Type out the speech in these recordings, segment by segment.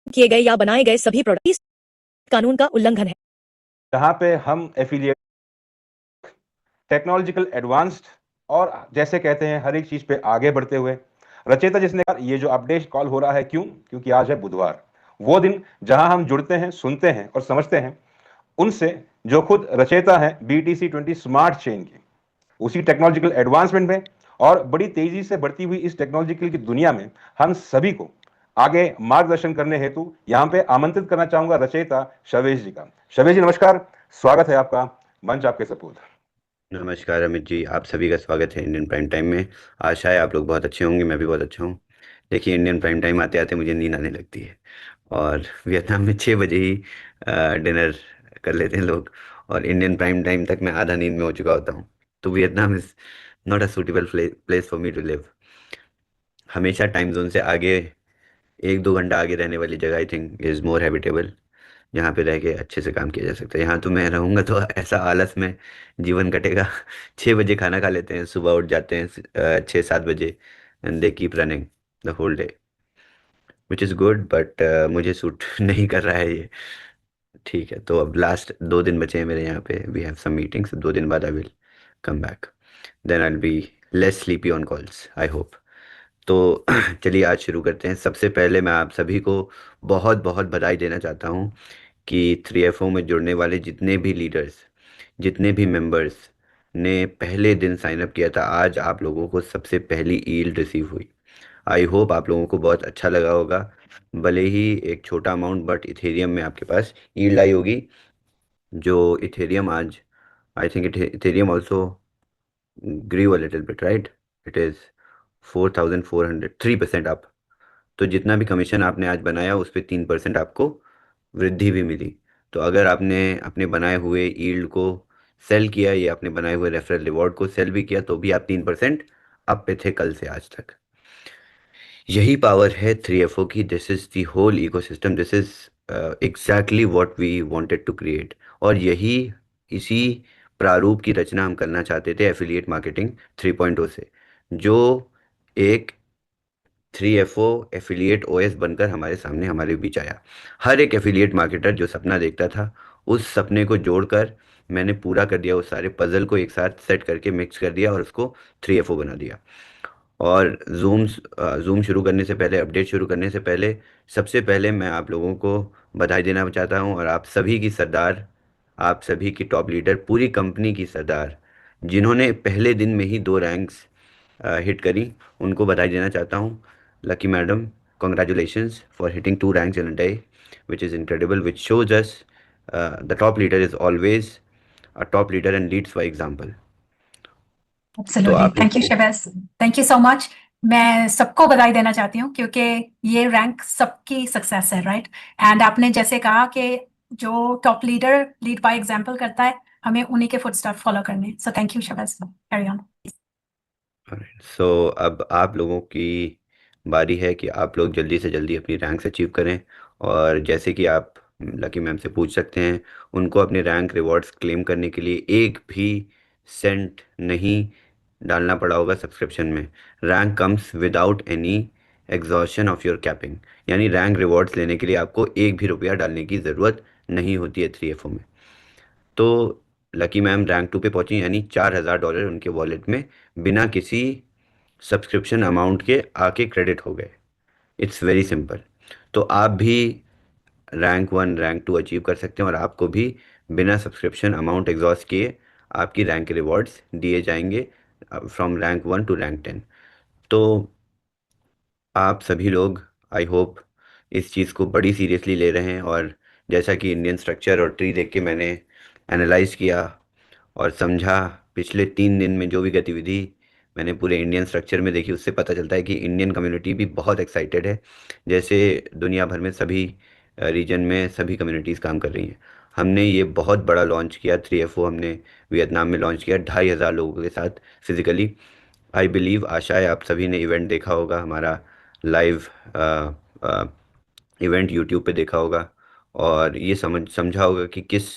किए गए या बनाए गए सभी प्रोडक्ट इस कानून का उल्लंघन है। जहां पे हम एफिलिएट टेक्नोलॉजिकल एडवांस्ड और जैसे कहते हैं हर एक चीज पे आगे बढ़ते हुए रचेता जिसने कहा ये जो अपडेट कॉल हो रहा है क्यों, क्योंकि आज है बुधवार, वो दिन जहां हम जुड़ते हैं, सुनते हैं और समझते हैं उनसे जो खुद रचेता है BTC20 स्मार्ट चेन की, उसी टेक्नोलॉजिकल एडवांसमेंट में और बड़ी तेजी से बढ़ती हुई इस टेक्नोलॉजिकल की दुनिया में हम सभी को आगे मार्गदर्शन करने हेतु यहां पे आमंत्रित करना चाहूंगा रचयिता शवेश जी का। शवेश जी नमस्कार, स्वागत है आपका, मंच आपके सपूत। नमस्कार अमित जी, आप सभी का स्वागत है इंडियन प्राइम टाइम में। आशा है आप लोग बहुत अच्छे होंगे, मैं भी बहुत अच्छा हूँ। देखिए, इंडियन प्राइम टाइम आते आते मुझे नींद आने लगती है और वियतनाम में 6 बजे ही डिनर कर लेते हैं लोग, और इंडियन प्राइम टाइम तक मैं आधा नींद में हो चुका होता हूँ। तो Vietnam is not a suitable place for me to live. हमेशा टाइम जोन से आगे 1-2 घंटा आगे रहने वाली जगह I think is more habitable, जहाँ पे रह के अच्छे से काम किया जा सकता है। यहाँ तो मैं रहूँगा तो ऐसा आलस में जीवन कटेगा। 6 बजे खाना खा लेते हैं, सुबह उठ जाते हैं 6-7 बजे, and they keep running the whole day, which is good, but मुझे सूट नहीं कर रहा है ये। ठीक है, तो अब लास्ट 2 दिन बचे हैं मेरे यहाँ पे, वी हैव सम मीटिंग्स। 2 दिन बाद I will come back, then I will be less sleepy on calls, I hope. तो चलिए आज शुरू करते हैं। सबसे पहले मैं आप सभी को बहुत बहुत बधाई देना चाहता हूँ कि 3FO में जुड़ने वाले जितने भी लीडर्स, जितने भी मेंबर्स ने पहले दिन साइन अप किया था, आज आप लोगों को सबसे पहली ईल्ड रिसीव हुई। आई होप आप लोगों को बहुत अच्छा लगा होगा। भले ही एक छोटा अमाउंट, बट इथेरियम में आपके पास ईल्ड आई होगी। जो इथेरियम आज, I think Ethereum also grew a little bit, right? It is 4,400, 3% up. तो जितना भी कमीशन आपने आज बनाया उस पर 3% आपको वृद्धि भी मिली। तो अगर आपने अपने बनाए हुए ईल्ड को सेल किया या अपने बनाए हुए रेफरल रिवॉर्ड को सेल भी किया, तो भी आप 3% अप पे थे कल से आज तक। यही पावर है 3FO की। This is the whole ecosystem, this is exactly what we wanted to create. और यही, इसी प्रारूप की रचना हम करना चाहते थे एफिलिएट मार्केटिंग 3.0 से, जो एक 3FO एफिलिएट OS बनकर हमारे सामने, हमारे बीच आया। हर एक एफिलिएट मार्केटर जो सपना देखता था, उस सपने को जोड़कर मैंने पूरा कर दिया। उस सारे पजल को एक साथ सेट करके मिक्स कर दिया और उसको 3FO बना दिया। और जूम शुरू करने से पहले, अपडेट शुरू करने से पहले, सबसे पहले मैं आप लोगों को बधाई देना चाहता हूं, और आप सभी की सरदार, आप सभी की टॉप लीडर, पूरी कंपनी की सरदार, जिन्होंने पहले दिन में ही 2 रैंक्स हिट करी, उनको बधाई देना चाहता हूं। Lucky madam, congratulations for hitting 2 ranks in a day, which is incredible, which shows us the top leader is always a top leader and leads by example. तो एब्सोल्युटली, आप thank you Shahbaz, thank you so much. मैं सबको बधाई देना चाहती हूँ क्योंकि ये रैंक सबकी सक्सेस है, राइट। एंड आपने जैसे कहा कि जो top leader lead by example करता है, हमें उन्हीं के फुटस्टेप फॉलो करने। So thank you Shahbaz, carry on. So अब आप लोगों की बारी है कि आप लोग जल्दी से जल्दी अपनी रैंक्स अचीव करें। और जैसे कि आप लकी मैम से पूछ सकते हैं, उनको अपने रैंक रिवॉर्ड्स क्लेम करने के लिए एक भी सेंट नहीं डालना पड़ा होगा सब्सक्रिप्शन में। Rank comes without any exhaustion of your capping, यानी रैंक रिवॉर्ड्स लेने के लिए आपको एक भी रुपया डालने की ज़रूरत नहीं होती है 3FO में। तो लकी मैम रैंक 2 पे पहुंची, यानी $4,000 उनके वॉलेट में बिना किसी सब्सक्रिप्शन अमाउंट के आके क्रेडिट हो गए। It's very simple. तो आप भी रैंक 1 रैंक 2 अचीव कर सकते हैं, और आपको भी बिना सब्सक्रिप्शन अमाउंट एग्जॉस्ट किए आपकी रैंक के रिवॉर्ड्स दिए जाएंगे फ्रॉम रैंक 1 टू रैंक 10। तो आप सभी लोग, आई होप, इस चीज़ को बड़ी सीरियसली ले रहे हैं। और जैसा कि इंडियन स्ट्रक्चर और ट्री देख के मैंने एनालाइज किया और समझा, पिछले 3 दिन में जो भी गतिविधि मैंने पूरे इंडियन स्ट्रक्चर में देखी, उससे पता चलता है कि इंडियन कम्युनिटी भी बहुत एक्साइटेड है। जैसे दुनिया भर में सभी रीजन में सभी कम्युनिटीज़ काम कर रही हैं। हमने ये बहुत बड़ा लॉन्च किया 3FO, हमने वियतनाम में लॉन्च किया 2,500 लोगों के साथ फिजिकली। आई बिलीव, आशा है आप सभी ने इवेंट देखा होगा, हमारा लाइव इवेंट यूट्यूब पे देखा होगा, और ये समझा होगा कि किस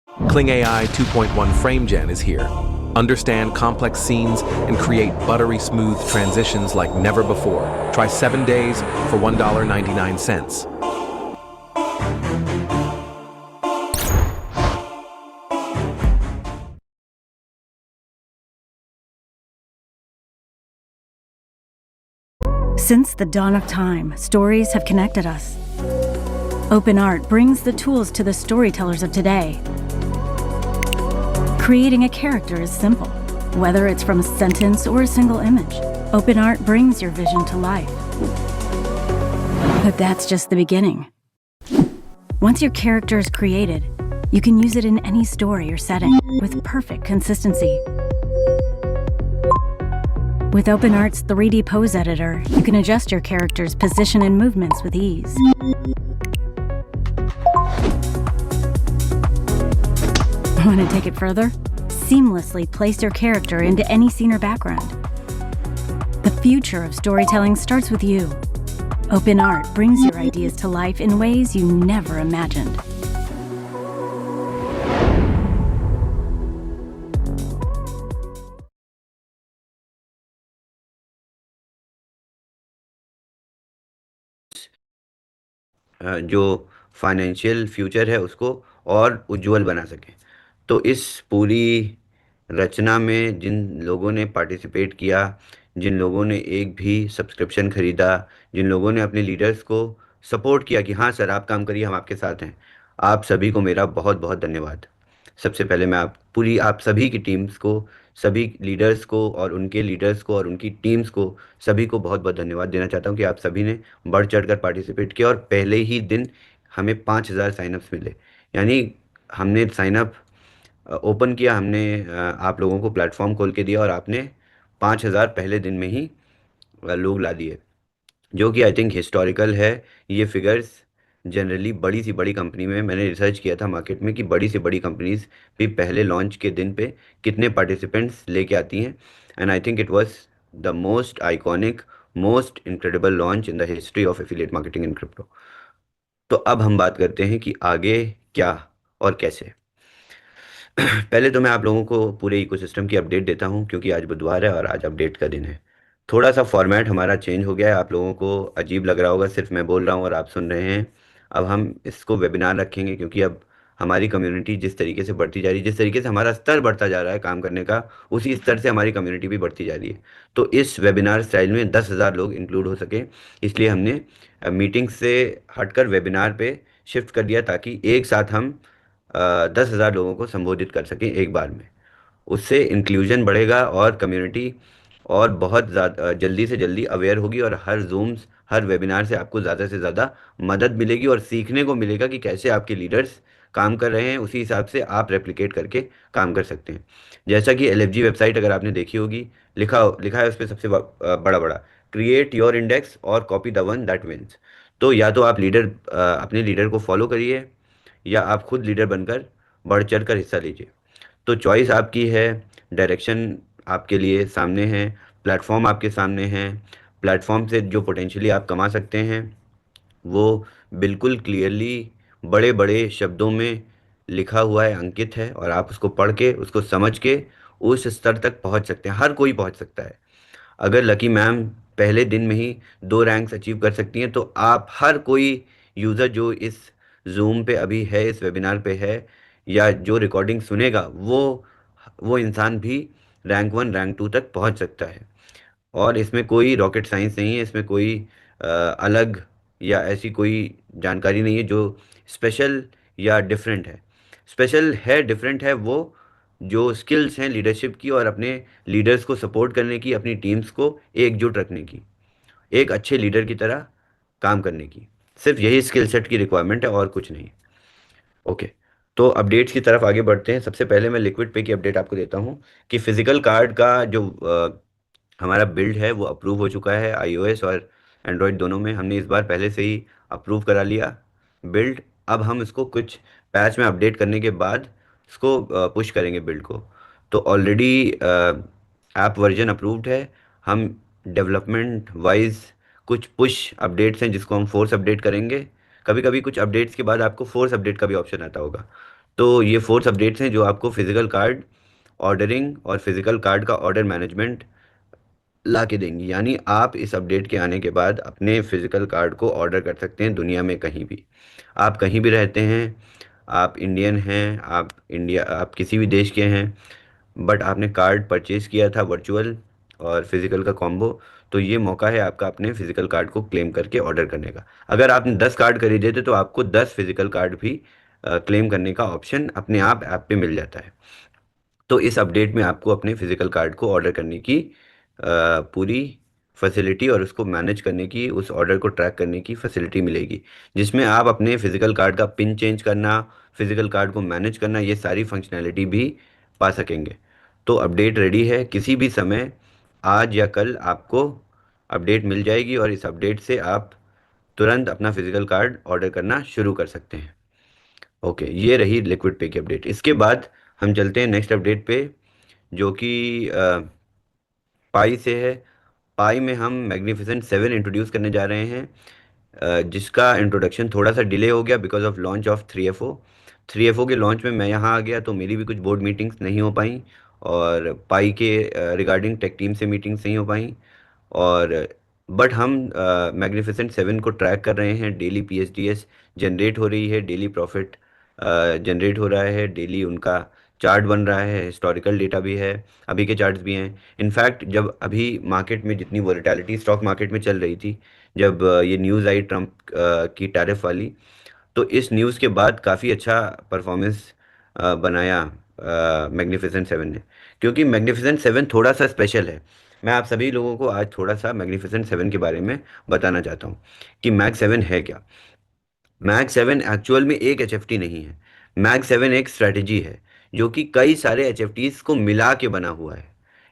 Kling AI 2.1 FrameGen is here. Understand complex scenes and create buttery smooth transitions like never before. Try 7 days for $1.99. Since the dawn of time, stories have connected us. Open Art brings the tools to the storytellers of today. Creating a character is simple, whether it's from a sentence or a single image. Open Art brings your vision to life. But that's just the beginning. Once your character is created, you can use it in any story or setting with perfect consistency. With Open Art's 3D pose editor, you can adjust your character's position and movements with ease. Want to take it further? Seamlessly place your character into any scene or background. The future of storytelling starts with you. Open Art brings your ideas to life in ways you never imagined. जो financial future है उसको और उज्जवल बना सकें। तो इस पूरी रचना में जिन लोगों ने पार्टिसिपेट किया, जिन लोगों ने एक भी सब्सक्रिप्शन खरीदा, जिन लोगों ने अपने लीडर्स को सपोर्ट किया कि हाँ सर आप काम करिए, हम आपके साथ हैं, आप सभी को मेरा बहुत बहुत धन्यवाद। सबसे पहले मैं आप सभी की टीम्स को, सभी लीडर्स को और उनके लीडर्स को और उनकी टीम्स को, सभी को बहुत बहुत धन्यवाद देना चाहता हूँ कि आप सभी ने बढ़ चढ़ कर पार्टिसिपेट किया और पहले ही दिन हमें 5,000 साइनअप्स मिले। यानी हमने साइनअप ओपन किया, हमने आप लोगों को प्लेटफॉर्म खोल के दिया और आपने 5,000 पहले दिन में ही लोग ला दिए, जो कि आई थिंक हिस्टोरिकल है। ये फिगर्स जनरली बड़ी सी बड़ी कंपनी में, मैंने रिसर्च किया था मार्केट में कि बड़ी से बड़ी कंपनीज भी पहले लॉन्च के दिन पे कितने पार्टिसिपेंट्स लेके आती हैं, and I think it was the most iconic, most incredible launch in the history of affiliate marketing in crypto. तो अब हम बात करते हैं कि आगे क्या और कैसे। पहले तो मैं आप लोगों को पूरे इकोसिस्टम की अपडेट देता हूं, क्योंकि आज बुधवार है और आज अपडेट का दिन है। थोड़ा सा फॉर्मेट हमारा चेंज हो गया है, आप लोगों को अजीब लग रहा होगा, सिर्फ मैं बोल रहा हूं और आप सुन रहे हैं। अब हम इसको वेबिनार रखेंगे, क्योंकि अब हमारी कम्युनिटी जिस तरीके से बढ़ती जा रही है, जिस तरीके से हमारा स्तर बढ़ता जा रहा है काम करने का, उसी स्तर से हमारी कम्युनिटी भी बढ़ती जा रही है। तो इस वेबिनार स्टाइल में 10,000 लोग इंक्लूड हो सके, इसलिए हमने मीटिंग से हटकर वेबिनार पे शिफ्ट कर दिया, ताकि एक साथ हम 10,000 लोगों को संबोधित कर सकें एक बार में। उससे इंक्लूजन बढ़ेगा और कम्युनिटी और बहुत ज़्यादा जल्दी से जल्दी अवेयर होगी, और हर जूम्स, हर वेबिनार से आपको ज़्यादा से ज़्यादा मदद मिलेगी और सीखने को मिलेगा कि कैसे आपके लीडर्स काम कर रहे हैं, उसी हिसाब से आप रेप्लिकेट करके काम कर सकते हैं। जैसा कि एलएफजी वेबसाइट अगर आपने देखी होगी, लिखा है उस पर सबसे बड़ा बड़ा, क्रिएट योर इंडेक्स और copy the one that wins. तो या तो आप अपने लीडर को फॉलो करिए, या आप खुद लीडर बनकर बढ़ चढ़ कर हिस्सा लीजिए। तो चॉइस आपकी है, डायरेक्शन आपके लिए सामने है, प्लेटफॉर्म आपके सामने है। प्लेटफॉर्म से जो पोटेंशियली आप कमा सकते हैं वो बिल्कुल क्लियरली बड़े बड़े शब्दों में लिखा हुआ है, अंकित है, और आप उसको पढ़ के, उसको समझ के उस स्तर तक पहुंच सकते हैं। हर कोई पहुंच सकता है। अगर लकी मैम पहले दिन में ही 2 रैंक्स अचीव कर सकती हैं, तो आप हर कोई यूज़र जो इस जूम पे अभी है, इस वेबिनार पे है, या जो रिकॉर्डिंग सुनेगा, वो इंसान भी रैंक 1 रैंक 2 तक पहुंच सकता है। और इसमें कोई रॉकेट साइंस नहीं है, इसमें कोई अलग या ऐसी कोई जानकारी नहीं है जो स्पेशल या डिफरेंट है। स्पेशल है, डिफरेंट है वो जो स्किल्स हैं लीडरशिप की, और अपने लीडर्स को सपोर्ट करने की, अपनी टीम्स को एकजुट रखने की, एक अच्छे लीडर की तरह काम करने की। सिर्फ यही स्किल सेट की रिक्वायरमेंट है और कुछ नहीं। ओके, तो अपडेट्स की तरफ आगे बढ़ते हैं। सबसे पहले मैं लिक्विड पे की अपडेट आपको देता हूँ कि फिजिकल कार्ड का जो हमारा बिल्ड है वो अप्रूव हो चुका है। iOS और एंड्रॉयड दोनों में हमने इस बार पहले से ही अप्रूव करा लिया बिल्ड। अब हम इसको कुछ पैच में अपडेट करने के बाद इसको पुश करेंगे बिल्ड को। तो ऑलरेडी ऐप वर्जन अप्रूव्ड है। हम डेवलपमेंट वाइज कुछ पुश अपडेट्स हैं जिसको हम फोर्स अपडेट करेंगे। कभी कभी कुछ अपडेट्स के बाद आपको फोर्स अपडेट का भी ऑप्शन आता होगा। तो ये फोर्स अपडेट्स हैं जो आपको फिजिकल कार्ड ऑर्डरिंग और फिजिकल कार्ड का ऑर्डर मैनेजमेंट ला के देंगी। यानी आप इस अपडेट के आने के बाद अपने फिजिकल कार्ड को ऑर्डर कर सकते हैं दुनिया में कहीं भी। आप कहीं भी रहते हैं, आप इंडियन हैं, आप किसी भी देश के हैं, बट आपने कार्ड परचेज किया था वर्चुअल और फिजिकल का कॉम्बो, तो ये मौका है आपका अपने फिजिकल कार्ड को क्लेम करके ऑर्डर करने का। अगर आपने 10 कार्ड खरीदे थे तो आपको 10 फिजिकल कार्ड भी क्लेम करने का ऑप्शन अपने आप ऐप पे मिल जाता है। तो इस अपडेट में आपको अपने फिजिकल कार्ड को ऑर्डर करने की पूरी फैसिलिटी और उसको मैनेज करने की, उस ऑर्डर को ट्रैक करने की फैसिलिटी मिलेगी, जिसमें आप अपने फिजिकल कार्ड का पिन चेंज करना, फिजिकल कार्ड को मैनेज करना, ये सारी फंक्शनैलिटी भी पा सकेंगे। तो अपडेट रेडी है, किसी भी समय आज या कल आपको अपडेट मिल जाएगी और इस अपडेट से आप तुरंत अपना फिजिकल कार्ड ऑर्डर करना शुरू कर सकते हैं। ओके, ये रही लिक्विड पे की अपडेट। इसके बाद हम चलते हैं नेक्स्ट अपडेट पे, जो कि पाई से है। पाई में हम मैग्निफिसेंट 7 इंट्रोड्यूस करने जा रहे हैं, जिसका इंट्रोडक्शन थोड़ा सा डिले हो गया because of launch of 3FO। 3FO के लॉन्च में मैं यहाँ आ गया तो मेरी भी कुछ बोर्ड मीटिंग्स नहीं हो पाई, और पाई के रिगार्डिंग टेक टीम से मीटिंग्स नहीं हो पाई। और बट हम मैग्निफिसेंट 7 को ट्रैक कर रहे हैं, डेली PSDS जनरेट हो रही है, डेली प्रॉफिट जनरेट हो रहा है, डेली उनका चार्ट बन रहा है, हिस्टोरिकल डेटा भी है, अभी के चार्ट्स भी हैं। इनफैक्ट जब अभी मार्केट में जितनी वोलेटिलिटी स्टॉक मार्केट में चल रही थी, जब ये न्यूज़ आई ट्रम्प की टैरिफ वाली, तो इस न्यूज़ के बाद काफ़ी अच्छा परफॉर्मेंस बनाया मैग्निफिसेंट 7 ने, क्योंकि मैग्निफिसेंट 7 थोड़ा सा स्पेशल है। मैं आप सभी लोगों को आज थोड़ा सा मैग्निफिसेंट 7 के बारे में बताना चाहता हूँ कि मैग 7 है क्या। मैग 7 एक्चुअल में एक HFT नहीं है। मैग 7 एक स्ट्रैटेजी है जो कि कई सारे HFTs को मिला के बना हुआ है।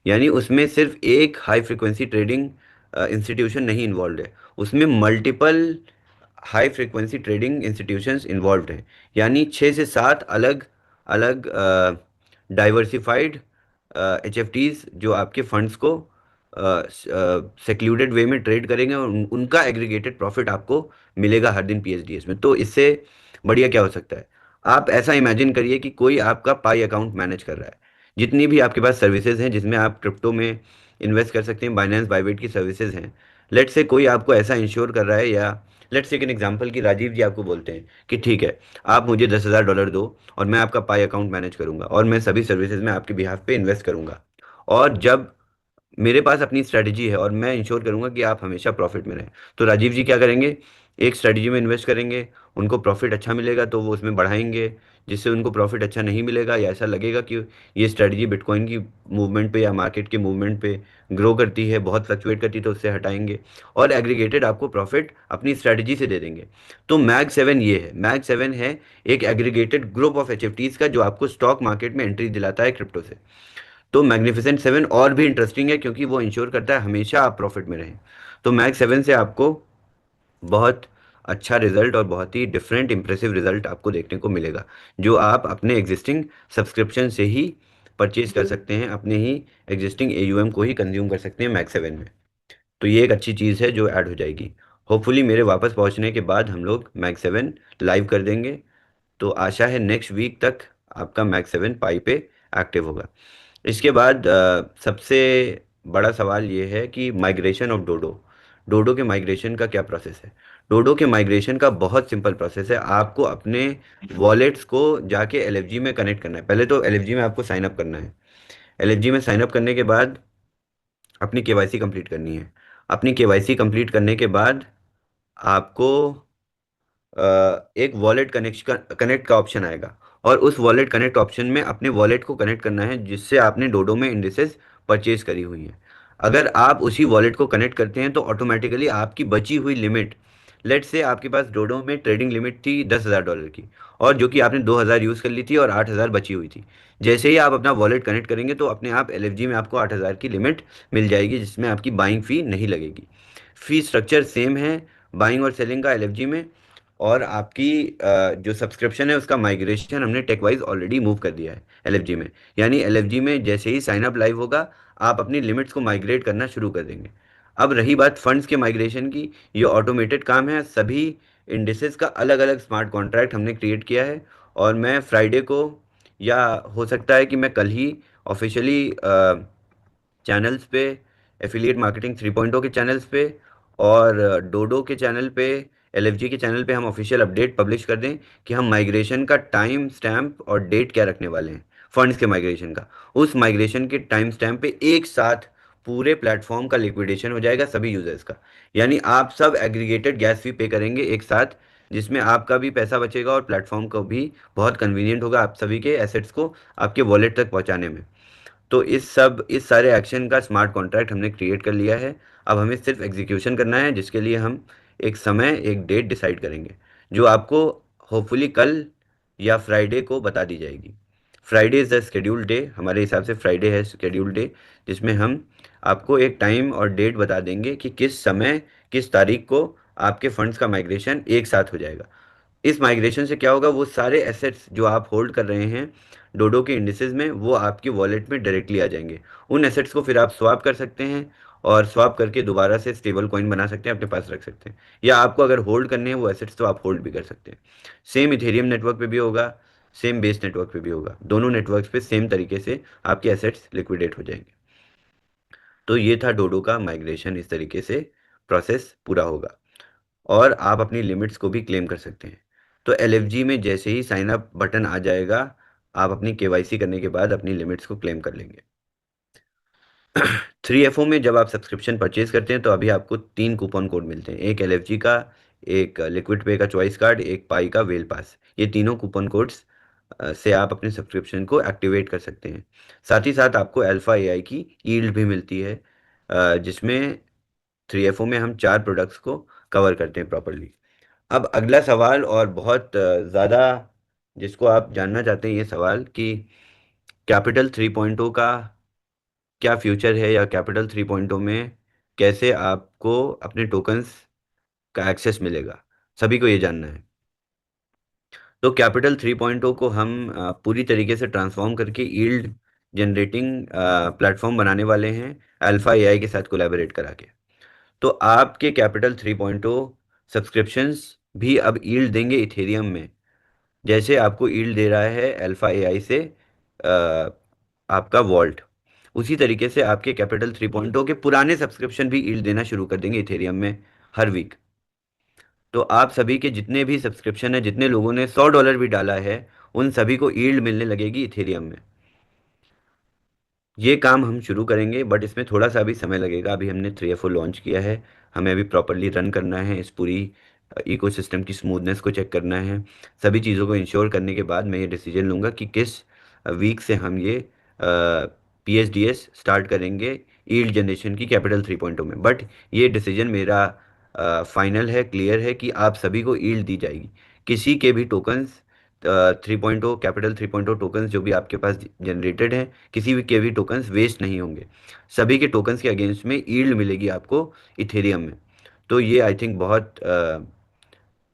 यानी उसमें सिर्फ एक हाई फ्रिक्वेंसी ट्रेडिंग इंस्टीट्यूशन नहीं इन्वॉल्व है, उसमें multiple high frequency trading institutions involve हैं। यानी 6 से 7 अलग अलग डाइवर्सिफाइड HFTs जो आपके फंड्स को सेक्लूडेड वे में ट्रेड करेंगे और उनका एग्रीगेटेड प्रॉफिट आपको मिलेगा हर दिन PSDS में। तो इससे बढ़िया क्या हो सकता है। आप ऐसा इमेजिन करिए कि कोई आपका पाई अकाउंट मैनेज कर रहा है, जितनी भी आपके पास सर्विसेज हैं जिसमें आप क्रिप्टो में इन्वेस्ट कर सकते हैं, बाइनेंस बाइबिट की सर्विसेज हैं। लेट्स से कोई आपको ऐसा इंश्योर कर रहा है, या लेट्स टेक एन एग्जांपल कि राजीव जी आपको बोलते हैं कि ठीक है, आप मुझे $10,000 दो और मैं आपका पाई अकाउंट मैनेज करूंगा और मैं सभी सर्विसेज में आपके बिहाफ पे इन्वेस्ट करूंगा, और जब मेरे पास अपनी स्ट्रैटेजी है और मैं इंश्योर करूंगा कि आप हमेशा प्रॉफिट में रहें, तो राजीव जी क्या करेंगे, एक स्ट्रैटेजी में इन्वेस्ट करेंगे, उनको प्रॉफिट अच्छा मिलेगा तो वो उसमें बढ़ाएंगे, जिससे उनको प्रॉफिट अच्छा नहीं मिलेगा या ऐसा लगेगा कि ये स्ट्रैटेजी बिटकॉइन की मूवमेंट पे या मार्केट के मूवमेंट पे ग्रो करती है, बहुत फ्लक्चुएट करती है, तो उससे हटाएंगे और एग्रीगेटेड आपको प्रॉफिट अपनी स्ट्रैटेजी से दे देंगे। तो मैग 7 ये है। मैग 7 है एक एग्रीगेटेड ग्रुप ऑफ HFTs का जो आपको स्टॉक मार्केट में एंट्री दिलाता है क्रिप्टो से। तो मैग्निफिसेंट 7 और भी इंटरेस्टिंग है क्योंकि वो इंश्योर करता है हमेशा आप प्रॉफिट में रहें। तो मैग 7 से आपको बहुत अच्छा रिजल्ट और बहुत ही डिफरेंट इंप्रेसिव रिजल्ट आपको देखने को मिलेगा, जो आप अपने एग्जिस्टिंग सब्सक्रिप्शन से ही परचेज कर सकते हैं, अपने ही एग्जिस्टिंग AUM को ही कंज्यूम कर सकते हैं मैग 7 में। तो ये एक अच्छी चीज़ है जो ऐड हो जाएगी। होपफुली मेरे वापस पहुंचने के बाद हम लोग मैग 7 लाइव कर देंगे, तो आशा है नेक्स्ट वीक तक आपका मैग 7 पाई पे एक्टिव होगा। इसके बाद सबसे बड़ा सवाल ये है कि माइग्रेशन ऑफ डोडो। डोडो के माइग्रेशन का क्या प्रोसेस है। डोडो के माइग्रेशन का बहुत सिंपल प्रोसेस है। आपको अपने वॉलेट्स को जाके LFG में कनेक्ट करना है। पहले तो LFG में आपको साइन अप करना है। LFG में साइन अप करने के बाद अपनी KYC कंप्लीट करनी है। अपनी KYC कंप्लीट करने के बाद आपको एक वॉलेट कनेक्ट का ऑप्शन आएगा, और उस वॉलेट कनेक्ट ऑप्शन में अपने वॉलेट को कनेक्ट करना है जिससे आपने डोडो में इंडिसेस परचेज करी हुई हैं। अगर आप उसी वॉलेट को कनेक्ट करते हैं तो ऑटोमेटिकली आपकी बची हुई लिमिट, लेट से आपके पास डोडो में ट्रेडिंग लिमिट थी $10,000 की, और जो कि आपने 2,000 यूज़ कर ली थी और 8,000 बची हुई थी। जैसे ही आप अपना वॉलेट कनेक्ट करेंगे तो अपने आप LFG में आपको 8,000 की लिमिट मिल जाएगी, जिसमें आपकी बाइंग फ़ी नहीं लगेगी। फी स्ट्रक्चर सेम है बाइंग और सेलिंग का LFG में, और आपकी जो सब्सक्रिप्शन है उसका माइग्रेशन हमने टेकवाइज ऑलरेडी मूव कर दिया है LFG में। यानी LFG में जैसे ही साइन अप लाइव होगा आप अपनी लिमिट्स को माइग्रेट करना शुरू कर देंगे। अब रही बात फंड्स के माइग्रेशन की, ये ऑटोमेटेड काम है। सभी इंडिसेस का अलग अलग स्मार्ट कॉन्ट्रैक्ट हमने क्रिएट किया है, और मैं फ्राइडे को, या हो सकता है कि मैं कल ही ऑफिशियली चैनल्स पे, एफिलिएट मार्केटिंग 3.0 के चैनल्स पे और डोडो के चैनल पे, एलएफजी के चैनल पे हम ऑफिशियल अपडेट पब्लिश कर दें कि हम माइग्रेशन का टाइम स्टैम्प और डेट क्या रखने वाले हैं फंड्स के माइग्रेशन का। उस माइग्रेशन के टाइम स्टैम्प पे एक साथ पूरे प्लेटफॉर्म का लिक्विडेशन हो जाएगा सभी यूजर्स का। यानी आप सब एग्रीगेटेड गैस फी पे करेंगे एक साथ, जिसमें आपका भी पैसा बचेगा और प्लेटफॉर्म को भी बहुत कन्वीनियंट होगा आप सभी के एसेट्स को आपके वॉलेट तक पहुंचाने में। तो इस सारे एक्शन का स्मार्ट कॉन्ट्रैक्ट हमने क्रिएट कर लिया है। अब हमें सिर्फ एग्जीक्यूशन करना है, जिसके लिए हम एक समय एक डेट डिसाइड करेंगे जो आपको होपफुली कल या फ्राइडे को बता दी जाएगी। Friday is the schedule day, हमारे हिसाब से फ्राइडे है शेड्यूल डे, जिसमें हम आपको एक टाइम और डेट बता देंगे कि किस समय किस तारीख को आपके फंड्स का माइग्रेशन एक साथ हो जाएगा। इस माइग्रेशन से क्या होगा, वो सारे एसेट्स जो आप होल्ड कर रहे हैं डोडो के इंडिसेस में वो आपकी वॉलेट में डायरेक्टली आ जाएंगे। उन एसेट्स को फिर आप स्वैप कर सकते हैं और स्वैप करके दोबारा से स्टेबल कॉइन बना सकते हैं, अपने पास रख सकते हैं, या आपको अगर होल्ड करने हैं वो एसेट्स तो आप होल्ड भी कर सकते हैं। सेम इथेरियम नेटवर्क पे भी होगा, सेम बेस नेटवर्क पे भी होगा, दोनों नेटवर्क्स पे सेम तरीके से आपके एसेट्स लिक्विडेट हो जाएंगे। तो ये था डोडो का माइग्रेशन, इस तरीके से प्रोसेस पूरा होगा और आप अपनी लिमिट्स को भी क्लेम कर सकते हैं। तो एलएफजी में जैसे ही साइन अप बटन आ जाएगा, आप अपनी केवाईसी करने के बाद अपनी लिमिट्स को क्लेम कर लेंगे। 3FO में जब आप सब्सक्रिप्शन परचेज करते हैं तो अभी आपको 3 कूपन कोड मिलते हैं, एक एलएफजी का, एक लिक्विड पे का चॉइस कार्ड, एक पाई का वेल पास। ये तीनों कूपन कोड्स से आप अपने सब्सक्रिप्शन को एक्टिवेट कर सकते हैं। साथ ही साथ आपको अल्फा एआई की यील्ड भी मिलती है, जिसमें 3FO में हम 4 प्रोडक्ट्स को कवर करते हैं प्रॉपरली। अब अगला सवाल और बहुत ज़्यादा जिसको आप जानना चाहते हैं, ये सवाल कि कैपिटल 3.0 का क्या फ्यूचर है, या कैपिटल 3.0 में कैसे आपको अपने टोकन्स का एक्सेस मिलेगा, सभी को ये जानना है। तो कैपिटल 3.0 को हम पूरी तरीके से ट्रांसफॉर्म करके यील्ड जनरेटिंग प्लेटफॉर्म बनाने वाले हैं अल्फा एआई के साथ कोलैबोरेट करा के। तो आपके कैपिटल 3.0 सब्सक्रिप्शंस भी अब यील्ड देंगे इथेरियम में, जैसे आपको यील्ड दे रहा है अल्फा एआई से आपका वॉल्ट। उसी तरीके से आपके कैपिटल 3.0 के पुराने सब्सक्रिप्शन भी यील्ड देना शुरू कर देंगे इथेरियम में हर वीक। तो आप सभी के जितने भी सब्सक्रिप्शन है, जितने लोगों ने $100 भी डाला है, उन सभी को यील्ड मिलने लगेगी इथेरियम में। ये काम हम शुरू करेंगे, बट इसमें थोड़ा सा अभी समय लगेगा। अभी हमने 3FO लॉन्च किया है, हमें अभी प्रॉपरली रन करना है, इस पूरी इकोसिस्टम की स्मूथनेस को चेक करना है। सभी चीज़ों को इंश्योर करने के बाद मैं ये डिसीजन लूँगा कि किस वीक से हम ये PSDS स्टार्ट करेंगे यील्ड जनरेशन की कैपिटल 3.0 में। बट ये डिसीजन मेरा फाइनल है, क्लियर है कि आप सभी को यील्ड दी जाएगी। किसी के भी टोकन्स 3.0 कैपिटल 3.0 टोकन्स जो भी आपके पास जनरेटेड हैं, किसी भी के भी टोकन्स वेस्ट नहीं होंगे, सभी के टोकन्स के अगेंस्ट में यील्ड मिलेगी आपको इथेरियम में। तो ये आई थिंक बहुत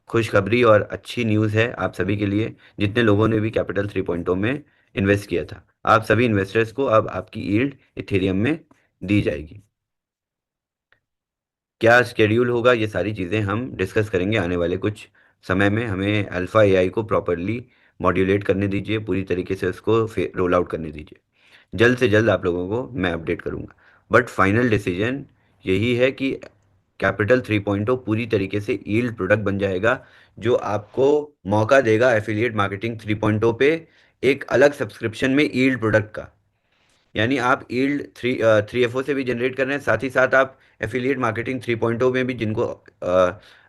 खुशखबरी और अच्छी न्यूज़ है आप सभी के लिए, जितने लोगों ने भी कैपिटल 3.0 में इन्वेस्ट किया था। आप सभी इन्वेस्टर्स को अब आपकी यील्ड इथेरियम में दी जाएगी। क्या स्केड्यूल होगा, ये सारी चीज़ें हम डिस्कस करेंगे आने वाले कुछ समय में। हमें अल्फ़ा एआई को प्रॉपरली मॉड्यूलेट करने दीजिए, पूरी तरीके से उसको रोल आउट करने दीजिए। जल्द से जल्द आप लोगों को मैं अपडेट करूंगा। बट फाइनल डिसीजन यही है कि कैपिटल 3.0 पूरी तरीके से यील्ड प्रोडक्ट बन जाएगा, जो आपको मौका देगा एफिलिएट मार्केटिंग 3.0 पे एक अलग सब्सक्रिप्शन में यील्ड प्रोडक्ट का। यानी आप यील्ड 3FO से भी जनरेट कर रहे हैं, साथ ही साथ आप एफिलिएट मार्केटिंग 3.0 में भी जिनको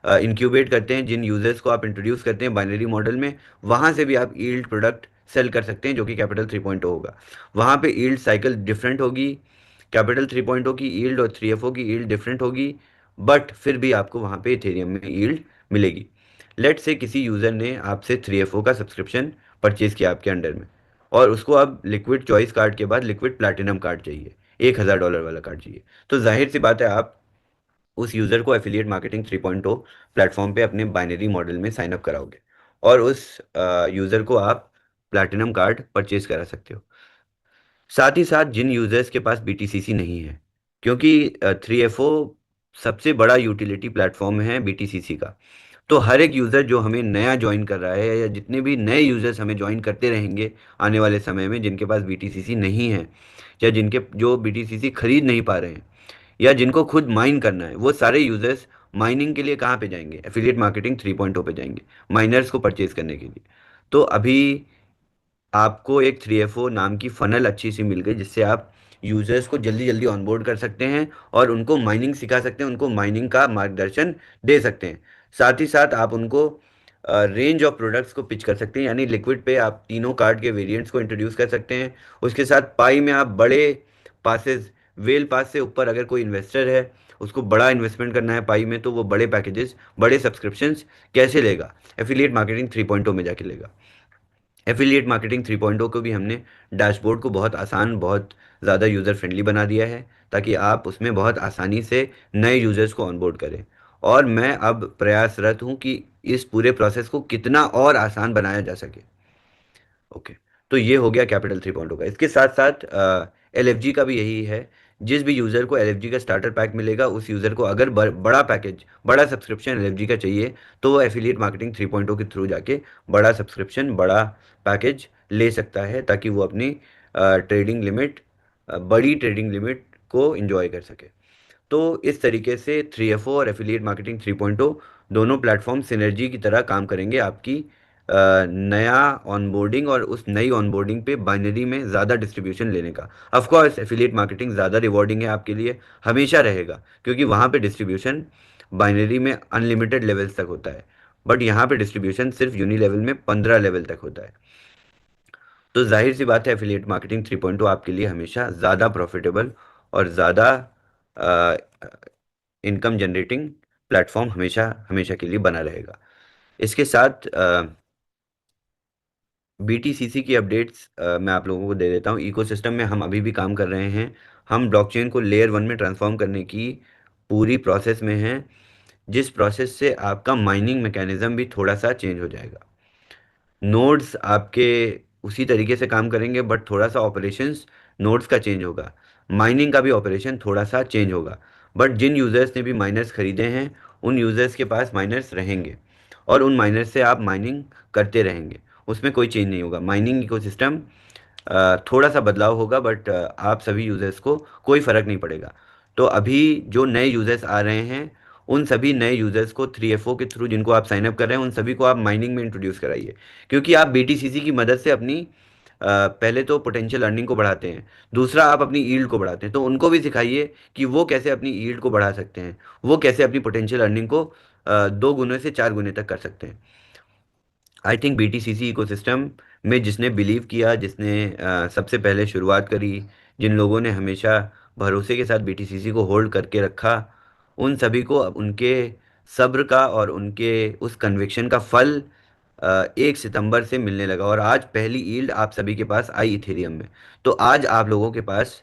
इंक्यूबेट करते हैं, जिन यूजर्स को आप इंट्रोड्यूस करते हैं बाइनरी मॉडल में, वहाँ से भी आप यील्ड प्रोडक्ट सेल कर सकते हैं, जो कि कैपिटल 3.0 होगा। वहाँ पे यील्ड साइकिल डिफरेंट होगी, कैपिटल 3.0 की यील्ड और 3FO की यील्ड डिफरेंट होगी, बट फिर भी आपको वहाँ पे इथेरियम में यील्ड मिलेगी। लेट से किसी यूज़र ने आपसे 3FO का सब्सक्रिप्शन परचेज किया आपके अंडर में, और उसको अब लिक्विड चॉइस कार्ड के बाद लिक्विड प्लैटिनम कार्ड चाहिए, $1000 वाला कार्ड चाहिए। तो जाहिर सी बात है, आप उस यूज़र को एफिलिएट मार्केटिंग 3.0 प्लेटफॉर्म पे अपने बाइनरी मॉडल में साइन अप कराओगे, और उस यूज़र को आप प्लैटिनम कार्ड परचेज करा सकते हो। साथ ही साथ जिन यूज़र्स के पास BTCC नहीं है, क्योंकि 3FO सबसे बड़ा यूटिलिटी प्लेटफॉर्म है BTCC का, तो हर एक यूज़र जो हमें नया ज्वाइन कर रहा है, या जितने भी नए यूज़र्स हमें ज्वाइन करते रहेंगे आने वाले समय में, जिनके पास BTCC नहीं है, या जिनके जो BTCC खरीद नहीं पा रहे हैं, या जिनको खुद माइन करना है, वो सारे यूज़र्स माइनिंग के लिए कहाँ पे जाएंगे? एफिलिएट मार्केटिंग 3.0 पे जाएंगे, माइनर्स को परचेज करने के लिए। तो अभी आपको एक 3FO नाम की फनल अच्छी सी मिल गई, जिससे आप यूजर्स को जल्दी जल्दी ऑनबोर्ड कर सकते हैं और उनको माइनिंग सिखा सकते हैं, उनको माइनिंग का मार्गदर्शन दे सकते हैं। साथ ही साथ आप उनको रेंज ऑफ प्रोडक्ट्स को पिच कर सकते हैं, यानी लिक्विड पे आप तीनों कार्ड के वेरिएंट्स को इंट्रोड्यूस कर सकते हैं। उसके साथ पाई में आप बड़े पासेस, वेल पास से ऊपर अगर कोई इन्वेस्टर है, उसको बड़ा इन्वेस्टमेंट करना है पाई में, तो वो बड़े पैकेजेस, बड़े सब्सक्रिप्शंस कैसे लेगा? एफिलिएट मार्केटिंग 3.0 में जाके लेगा। एफिलिएट मार्केटिंग 3.0 को भी हमने डैशबोर्ड को बहुत आसान, बहुत ज़्यादा यूज़र फ्रेंडली बना दिया है, ताकि आप उसमें बहुत आसानी से नए यूज़र्स को ऑनबोर्ड करें। और मैं अब प्रयासरत हूँ कि इस पूरे प्रोसेस को कितना और आसान बनाया जा सके। ओके, तो ये हो गया कैपिटल 3.0 का। इसके साथ साथ LFG का भी यही है। जिस भी यूज़र को LFG का स्टार्टर पैक मिलेगा, उस यूज़र को अगर बड़ा पैकेज, बड़ा सब्सक्रिप्शन LFG का चाहिए, तो वो एफिलिएट मार्केटिंग 3.0 के थ्रू जाके बड़ा सब्सक्रिप्शन, बड़ा पैकेज ले सकता है, ताकि वो अपनी ट्रेडिंग लिमिट, बड़ी ट्रेडिंग लिमिट को इंजॉय कर सके। तो इस तरीके से 3FO और एफिलिएट मार्केटिंग 3.0 दोनों प्लेटफॉर्म सिनर्जी की तरह काम करेंगे, आपकी नया ऑनबोर्डिंग और उस नई ऑनबोर्डिंग पे बाइनरी में ज़्यादा डिस्ट्रीब्यूशन लेने का। ऑफ कोर्स एफिलिएट मार्केटिंग ज़्यादा रिवॉर्डिंग है आपके लिए, हमेशा रहेगा, क्योंकि वहाँ पे डिस्ट्रीब्यूशन बाइनरी में अनलिमिटेड लेवल्स तक होता है, बट यहाँ पे डिस्ट्रीब्यूशन सिर्फ यूनी लेवल में 15 लेवल तक होता है। तो जाहिर सी बात है, एफिलिएट मार्केटिंग 3.0 आपके लिए हमेशा ज़्यादा प्रॉफिटेबल और ज़्यादा इनकम जनरेटिंग प्लेटफॉर्म हमेशा हमेशा के लिए बना रहेगा। इसके साथ BTCC की अपडेट्स मैं आप लोगों को दे देता हूँ। इकोसिस्टम में हम अभी भी काम कर रहे हैं। हम ब्लॉकचेन को लेयर 1 में ट्रांसफॉर्म करने की पूरी प्रोसेस में हैं, जिस प्रोसेस से आपका माइनिंग मैकेनिज्म भी थोड़ा सा चेंज हो जाएगा। नोड्स आपके उसी तरीके से काम करेंगे, बट थोड़ा सा ऑपरेशंस नोड्स का चेंज होगा, माइनिंग का भी ऑपरेशन थोड़ा सा चेंज होगा। बट जिन यूज़र्स ने भी माइनर्स खरीदे हैं, उन यूज़र्स के पास माइनर्स रहेंगे, और उन माइनर्स से आप माइनिंग करते रहेंगे, उसमें कोई चेंज नहीं होगा। माइनिंग इकोसिस्टम थोड़ा सा बदलाव होगा, बट आप सभी यूज़र्स को कोई फ़र्क नहीं पड़ेगा। तो अभी जो नए यूज़र्स आ रहे हैं, उन सभी नए यूज़र्स को 3FO के थ्रू जिनको आप साइन अप कर रहे हैं, उन सभी को आप माइनिंग में इंट्रोड्यूस कराइए, क्योंकि आप BTCC की मदद से अपनी पहले तो पोटेंशियल अर्निंग को बढ़ाते हैं, दूसरा आप अपनी ईल्ड को बढ़ाते हैं। तो उनको भी सिखाइए कि वो कैसे अपनी ईल्ड को बढ़ा सकते हैं, वो कैसे अपनी पोटेंशियल अर्निंग को 2 गुने से 4 गुने तक कर सकते हैं। आई थिंक BTCC इकोसिस्टम में जिसने बिलीव किया, जिसने सबसे पहले शुरुआत करी, जिन लोगों ने हमेशा भरोसे के साथ BTCC को होल्ड करके रखा, उन सभी को अब उनके सब्र का और उनके उस कन्विक्शन का फल 1 सितंबर से मिलने लगा। और आज पहली ईल्ड आप सभी के पास आई इथेरियम में। तो आज आप लोगों के पास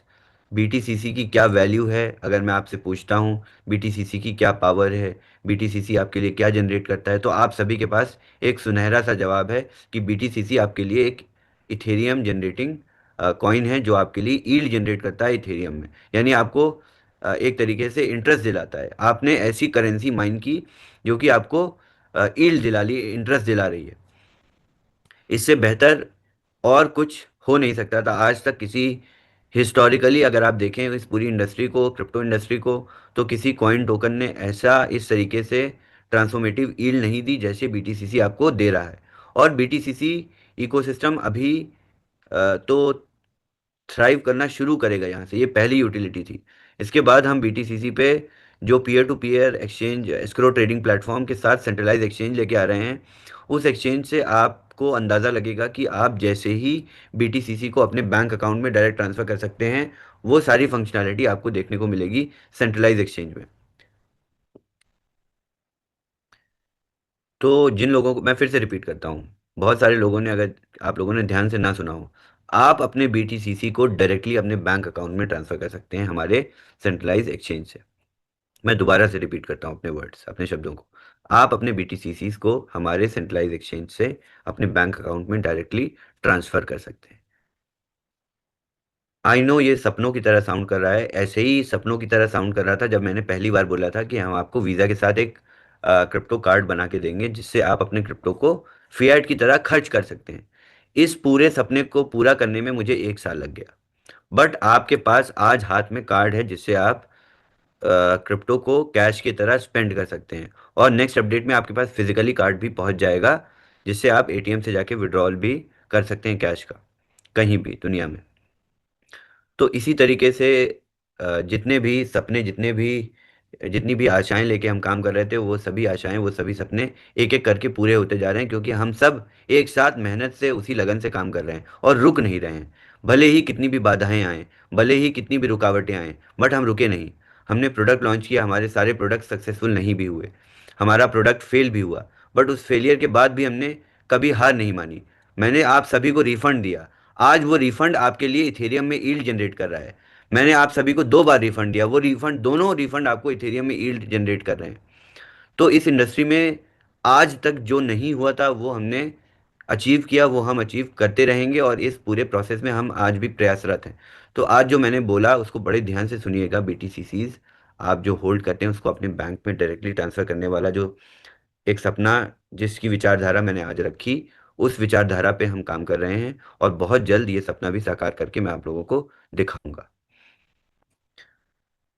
BTCC की क्या वैल्यू है, अगर मैं आपसे पूछता हूँ BTCC की क्या पावर है, BTCC आपके लिए क्या जनरेट करता है, तो आप सभी के पास एक सुनहरा सा जवाब है कि BTCC आपके लिए एक इथेरियम जनरेटिंग कॉइन है, जो आपके लिए ईल्ड जनरेट करता है इथेरियम में, यानी आपको एक तरीके से इंटरेस्ट दिलाता है। आपने ऐसी करेंसी माइन की जो कि आपको ईल्ड दिला ली, इंटरेस्ट दिला रही है। इससे बेहतर और कुछ हो नहीं सकता था आज तक। किसी हिस्टोरिकली अगर आप देखें इस पूरी इंडस्ट्री को, क्रिप्टो इंडस्ट्री को, तो किसी कॉइन टोकन ने ऐसा इस तरीके से ट्रांसफॉर्मेटिव ईल्ड नहीं दी जैसे BTCC आपको दे रहा है। और BTCC इकोसिस्टम अभी तो थ्राइव करना शुरू करेगा यहाँ से, ये पहली यूटिलिटी थी। इसके बाद हम BTCC पे जो peer to peer exchange, escrow trading platform के साथ सेंट्रलाइज एक्सचेंज लेके आ रहे हैं, उस एक्सचेंज से आपको अंदाज़ा लगेगा कि आप जैसे ही BTCC को अपने बैंक अकाउंट में डायरेक्ट ट्रांसफ़र कर सकते हैं, वो सारी फंक्शनैलिटी आपको देखने को मिलेगी सेंट्रलाइज एक्सचेंज में। तो जिन लोगों को, मैं फिर से रिपीट करता हूँ, बहुत सारे लोगों ने, अगर आप लोगों ने ध्यान से ना सुना हो, आप अपने BTCC को डायरेक्टली अपने बैंक अकाउंट में ट्रांसफ़र कर सकते हैं हमारे सेंट्रलाइज एक्सचेंज से। मैं दोबारा से रिपीट करता हूँ अपने वर्ड्स, अपने शब्दों को। आप अपने BTCCs को हमारे सेंट्रलाइज एक्सचेंज से अपने बैंक अकाउंट में डायरेक्टली ट्रांसफ़र कर सकते हैं। आई नो ये सपनों की तरह साउंड कर रहा है, ऐसे ही सपनों की तरह साउंड कर रहा था जब मैंने पहली बार बोला था कि हम आपको वीज़ा के साथ एक क्रिप्टो कार्ड बना के देंगे जिससे आप अपने क्रिप्टो को फिएट की तरह खर्च कर सकते हैं। इस पूरे सपने को पूरा करने में मुझे 1 साल लग गया। बट आपके पास आज हाथ में कार्ड है जिससे आप क्रिप्टो को कैश की तरह स्पेंड कर सकते हैं। और नेक्स्ट अपडेट में आपके पास फिजिकली कार्ड भी पहुंच जाएगा जिससे आप एटीएम से जाके विड्रॉल भी कर सकते हैं कैश का, कहीं भी दुनिया में। तो इसी तरीके से जितने भी सपने, जितनी भी आशाएं लेके हम काम कर रहे थे, वो सभी आशाएं, वो सभी सपने एक एक करके पूरे होते जा रहे हैं, क्योंकि हम सब एक साथ मेहनत से उसी लगन से काम कर रहे हैं और रुक नहीं रहे हैं। भले ही कितनी भी बाधाएं आए, भले ही कितनी भी रुकावटें आए, बट हम रुके नहीं। हमने प्रोडक्ट लॉन्च किया, हमारे सारे प्रोडक्ट सक्सेसफुल नहीं भी हुए, हमारा प्रोडक्ट फेल भी हुआ, बट उस फेलियर के बाद भी हमने कभी हार नहीं मानी। मैंने आप सभी को रिफंड दिया। आज वो रिफंड आपके लिए इथेरियम में यील्ड जनरेट कर रहा है। मैंने आप सभी को 2 बार रिफंड दिया, वो रिफंड, दोनों रिफंड आपको इथेरियम में यील्ड जनरेट कर रहे हैं। तो इस इंडस्ट्री में आज तक जो नहीं हुआ था वो हमने अचीव किया, वो हम अचीव करते रहेंगे, और इस पूरे प्रोसेस में हम आज भी प्रयासरत हैं। तो आज जो मैंने बोला उसको बड़े ध्यान से सुनिएगा। बीटीसीसीज आप जो होल्ड करते हैं उसको अपने बैंक में डायरेक्टली ट्रांसफ़र करने वाला जो एक सपना, जिसकी विचारधारा मैंने आज रखी, उस विचारधारा पे हम काम कर रहे हैं, और बहुत जल्द ये सपना भी साकार करके मैं आप लोगों को दिखाऊंगा।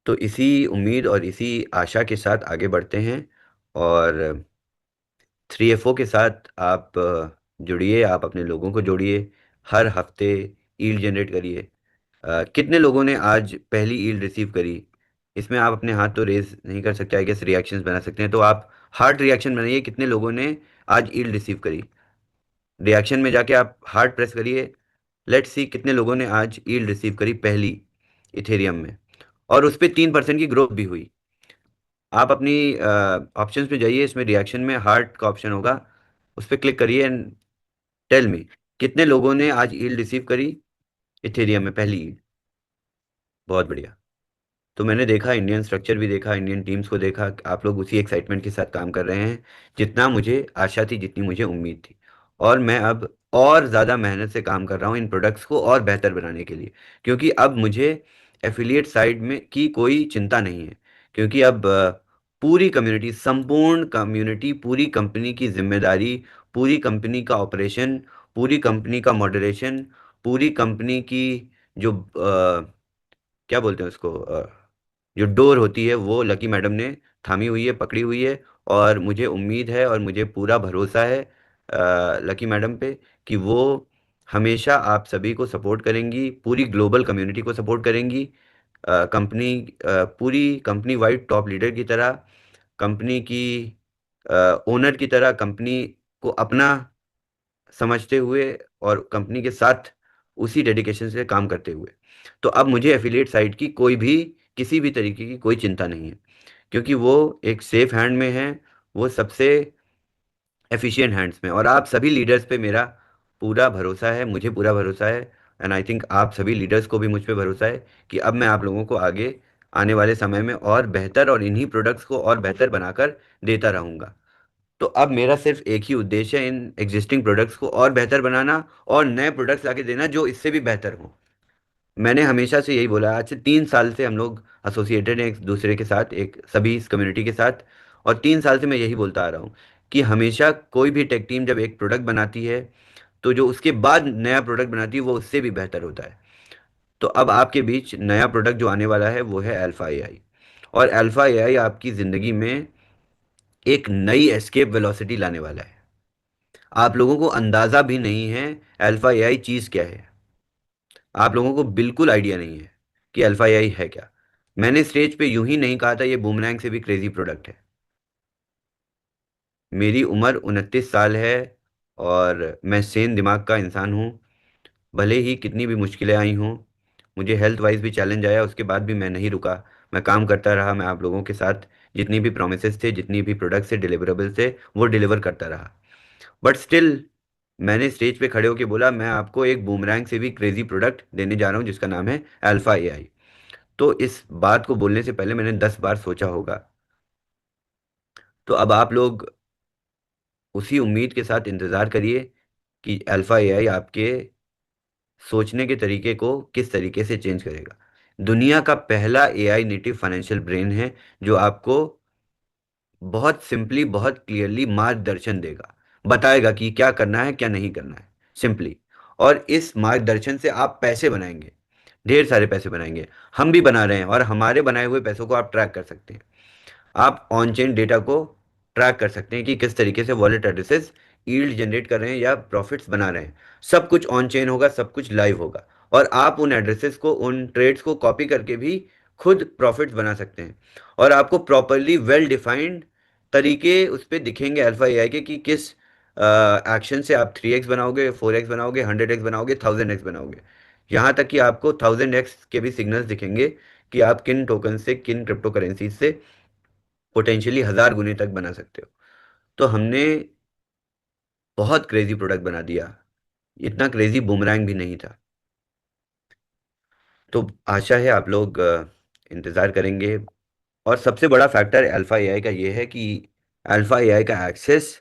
तो इसी उम्मीद और इसी आशा के साथ आगे बढ़ते हैं, और 3FO के साथ आप जुड़िए, आप अपने लोगों को जोड़िए, हर हफ्ते ईल्ड जनरेट करिए। कितने लोगों ने आज पहली ईल्ड रिसीव करी? इसमें आप अपने हाथ तो रेज नहीं कर सकते, आई गेस रिएक्शंस बना सकते हैं, तो आप हार्ट रिएक्शन बनाइए। कितने लोगों ने आज ईल्ड रिसीव करी? रिएक्शन में जाके आप हार्ट प्रेस करिए। लेट्स सी कितने लोगों ने आज ईल्ड रिसीव करी पहली इथेरियम में, और उस पर 3% की ग्रोथ भी हुई। आप अपनी ऑप्शंस पे जाइए, इसमें रिएक्शन में हार्ट का ऑप्शन होगा, उस पर क्लिक करिए एंड टेल मी कितने लोगों ने आज ईल्ड रिसीव करी इथेरियम में पहली ईल्ड। बहुत बढ़िया। तो मैंने देखा, इंडियन स्ट्रक्चर भी देखा, इंडियन टीम्स को देखा, आप लोग उसी एक्साइटमेंट के साथ काम कर रहे हैं जितना मुझे आशा थी, जितनी मुझे उम्मीद थी। और मैं अब और ज़्यादा मेहनत से काम कर रहा हूँ इन प्रोडक्ट्स को और बेहतर बनाने के लिए, क्योंकि अब मुझे एफिलिएट साइड में की कोई चिंता नहीं है, क्योंकि अब पूरी कम्युनिटी, संपूर्ण कम्युनिटी, पूरी कंपनी की जिम्मेदारी, पूरी कंपनी का ऑपरेशन, पूरी कंपनी का मॉडरेशन, पूरी कंपनी की जो क्या बोलते हैं उसको, जो डोर होती है, वो लकी मैडम ने थामी हुई है, पकड़ी हुई है। और मुझे उम्मीद है और मुझे पूरा भरोसा है लकी मैडम पे कि वो हमेशा आप सभी को सपोर्ट करेंगी, पूरी ग्लोबल कम्युनिटी को सपोर्ट करेंगी, कंपनी, पूरी कंपनी वाइड टॉप लीडर की तरह, कंपनी की ओनर की तरह, कंपनी को अपना समझते हुए और कंपनी के साथ उसी डेडिकेशन से काम करते हुए। तो अब मुझे एफिलिएट साइट की कोई भी, किसी भी तरीके की कोई चिंता नहीं है, क्योंकि वो एक सेफ हैंड में है, वो सबसे एफिशिएंट हैंड्स में। और आप सभी लीडर्स पे मेरा पूरा भरोसा है, मुझे पूरा भरोसा है, एंड आई थिंक आप सभी लीडर्स को भी मुझ पे भरोसा है कि अब मैं आप लोगों को आगे आने वाले समय में और बेहतर, और इन्हीं प्रोडक्ट्स को और बेहतर बनाकर देता रहूँगा। तो अब मेरा सिर्फ एक ही उद्देश्य है, इन एग्जिस्टिंग प्रोडक्ट्स को और बेहतर बनाना और नए प्रोडक्ट्स लाके देना जो इससे भी बेहतर हो। मैंने हमेशा से यही बोला, आज से 3 साल से हम लोग एसोसिएटेड हैं एक दूसरे के साथ, एक सभी इस कम्युनिटी के साथ, और 3 साल से मैं यही बोलता आ रहा हूँ कि हमेशा कोई भी टेक टीम जब एक प्रोडक्ट बनाती है, तो जो उसके बाद नया प्रोडक्ट बनाती है वो उससे भी बेहतर होता है। तो अब आपके बीच नया प्रोडक्ट जो आने वाला है वो है अल्फा एआई, और अल्फा एआई आपकी ज़िंदगी में एक नई एस्केप वेलोसिटी लाने वाला है। आप लोगों को अंदाज़ा भी नहीं है अल्फा एआई चीज़ क्या है। आप लोगों को बिल्कुल आइडिया नहीं है कि अल्फा एआई है क्या। मैंने स्टेज पे यूं ही नहीं कहा था ये बूमरैंग से भी क्रेजी प्रोडक्ट है। मेरी उम्र 29 साल है, और मैं सेन दिमाग का इंसान हूँ। भले ही कितनी भी मुश्किलें आई हों, मुझे हेल्थ वाइज भी चैलेंज आया, उसके बाद भी मैं नहीं रुका, मैं काम करता रहा। मैं आप लोगों के साथ जितनी भी प्रोमिसेस थे, जितनी भी प्रोडक्ट्स थे, डिलीवरेबल्स थे, वो डिलीवर करता रहा। बट स्टिल मैंने स्टेज पे खड़े होकर बोला मैं आपको एक बूमरैंग से भी क्रेजी प्रोडक्ट देने जा रहा हूँ जिसका नाम है अल्फा एआई। तो इस बात को बोलने से पहले मैंने 10 बार सोचा होगा। तो अब आप लोग उसी उम्मीद के साथ इंतज़ार करिए कि अल्फा एआई आपके सोचने के तरीके को किस तरीके से चेंज करेगा। दुनिया का पहला एआई नेटिव फाइनेंशियल ब्रेन है जो आपको बहुत सिंपली, बहुत क्लियरली मार्गदर्शन देगा, बताएगा कि क्या करना है क्या नहीं करना है, सिंपली। और इस मार्गदर्शन से आप पैसे बनाएंगे, ढेर सारे पैसे बनाएंगे। हम भी बना रहे हैं और हमारे बनाए हुए पैसों को आप ट्रैक कर सकते हैं। आप ऑन चेन डेटा को ट्रैक कर सकते हैं कि किस तरीके से वॉलेट एड्रेसेस यील्ड जनरेट कर रहे हैं या प्रॉफिट्स बना रहे हैं। सब कुछ ऑन चेन होगा, सब कुछ लाइव होगा, और आप उन एड्रेसेस को, उन ट्रेड्स को कॉपी करके भी खुद प्रॉफिट्स बना सकते हैं। और आपको प्रॉपरली वेल डिफाइंड तरीके उस पर दिखेंगे अल्फा एआई के, कि किस एक्शन से आप 3x बनाओगे, 4x बनाओगे, 100x बनाओगे, 1000x बनाओगे। यहाँ तक कि आपको 1000x के भी सिग्नल्स दिखेंगे कि आप किन टोकन से, किन क्रिप्टो करेंसी से पोटेंशियली 1000 गुने तक बना सकते हो। तो हमने बहुत क्रेजी प्रोडक्ट बना दिया, इतना क्रेजी बूमरैंग भी नहीं था। तो आशा है आप लोग इंतज़ार करेंगे। और सबसे बड़ा फैक्टर अल्फ़ा एआई का ये है कि अल्फ़ा एआई का एक्सेस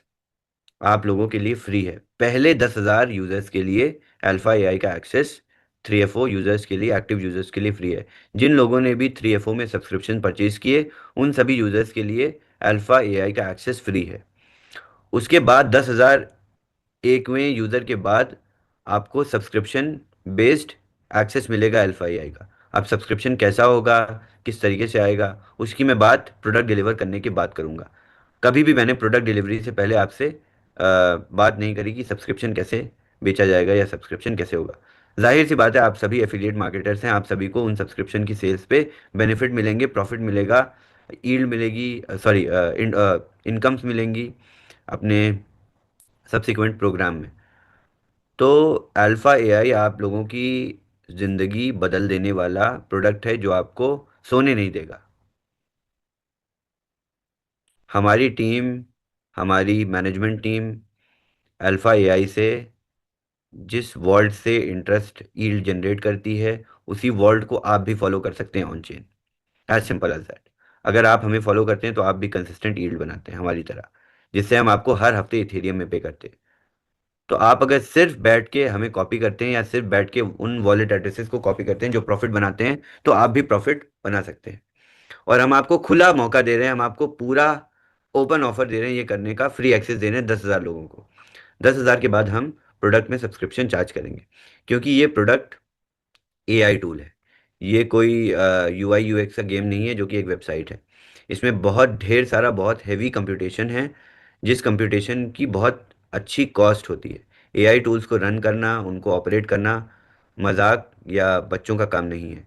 आप लोगों के लिए फ्री है। पहले 10,000 यूज़र्स के लिए अल्फ़ा एआई का एक्सेस 3FO यूज़र्स के लिए, एक्टिव यूज़र्स के लिए फ्री है। जिन लोगों ने भी 3FO में सब्सक्रिप्शन परचेज किए, उन सभी यूज़र्स के लिए अल्फ़ा एआई का एक्सेस फ्री है। उसके बाद 10,000 एकवें यूज़र के बाद आपको सब्सक्रिप्शन बेस्ड एक्सेस मिलेगा अल्फा एआई का। अब सब्सक्रिप्शन कैसा होगा, किस तरीके से आएगा, उसकी मैं बात प्रोडक्ट डिलीवर करने के बाद करूँगा। कभी भी मैंने प्रोडक्ट डिलीवरी से पहले आपसे बात नहीं करी कि सब्सक्रिप्शन कैसे बेचा जाएगा या सब्सक्रिप्शन कैसे होगा। जाहिर सी बात है, आप सभी एफिलिएट मार्केटर्स हैं, आप सभी को उन सब्सक्रिप्शन की सेल्स पे बेनिफिट मिलेंगे, प्रॉफिट मिलेगा, यील्ड मिलेगी, सॉरी इनकम्स मिलेंगी अपने सब्सिक्वेंट प्रोग्राम में। तो अल्फ़ा एआई आप लोगों की ज़िंदगी बदल देने वाला प्रोडक्ट है जो आपको सोने नहीं देगा। हमारी टीम, हमारी मैनेजमेंट टीम अल्फ़ा एआई से जिस वर्ल्ड से इंटरेस्ट यील्ड जनरेट करती है, उसी वर्ल्ड को आप भी फॉलो कर सकते हैं on chain. As simple as that. अगर आप हमें फॉलो करते हैं तो आप भी कंसिस्टेंट यील्ड बनाते हैं हमारी तरह, जिससे हम आपको हर हफ्ते इथेरियम में पे करते हैं। तो आप अगर सिर्फ बैठ के हमें कॉपी करते हैं या सिर्फ बैठ के उन वॉलेट एड्रेसेस को कॉपी करते हैं जो प्रॉफिट बनाते हैं, तो आप भी प्रॉफिट बना सकते हैं। और हम आपको खुला मौका दे रहे हैं, हम आपको पूरा ओपन ऑफर दे रहे हैं ये करने का, फ्री एक्सेस दे रहे हैं 10,000 लोगों को। 10,000 के बाद हम प्रोडक्ट में सब्सक्रिप्शन चार्ज करेंगे, क्योंकि ये प्रोडक्ट एआई टूल है। ये कोई यूआई यूएक्स का गेम नहीं है जो कि एक वेबसाइट है। इसमें बहुत ढेर सारा, बहुत हैवी कंप्यूटेशन है, जिस कंप्यूटेशन की बहुत अच्छी कॉस्ट होती है। एआई टूल्स को रन करना, उनको ऑपरेट करना मजाक या बच्चों का काम नहीं है।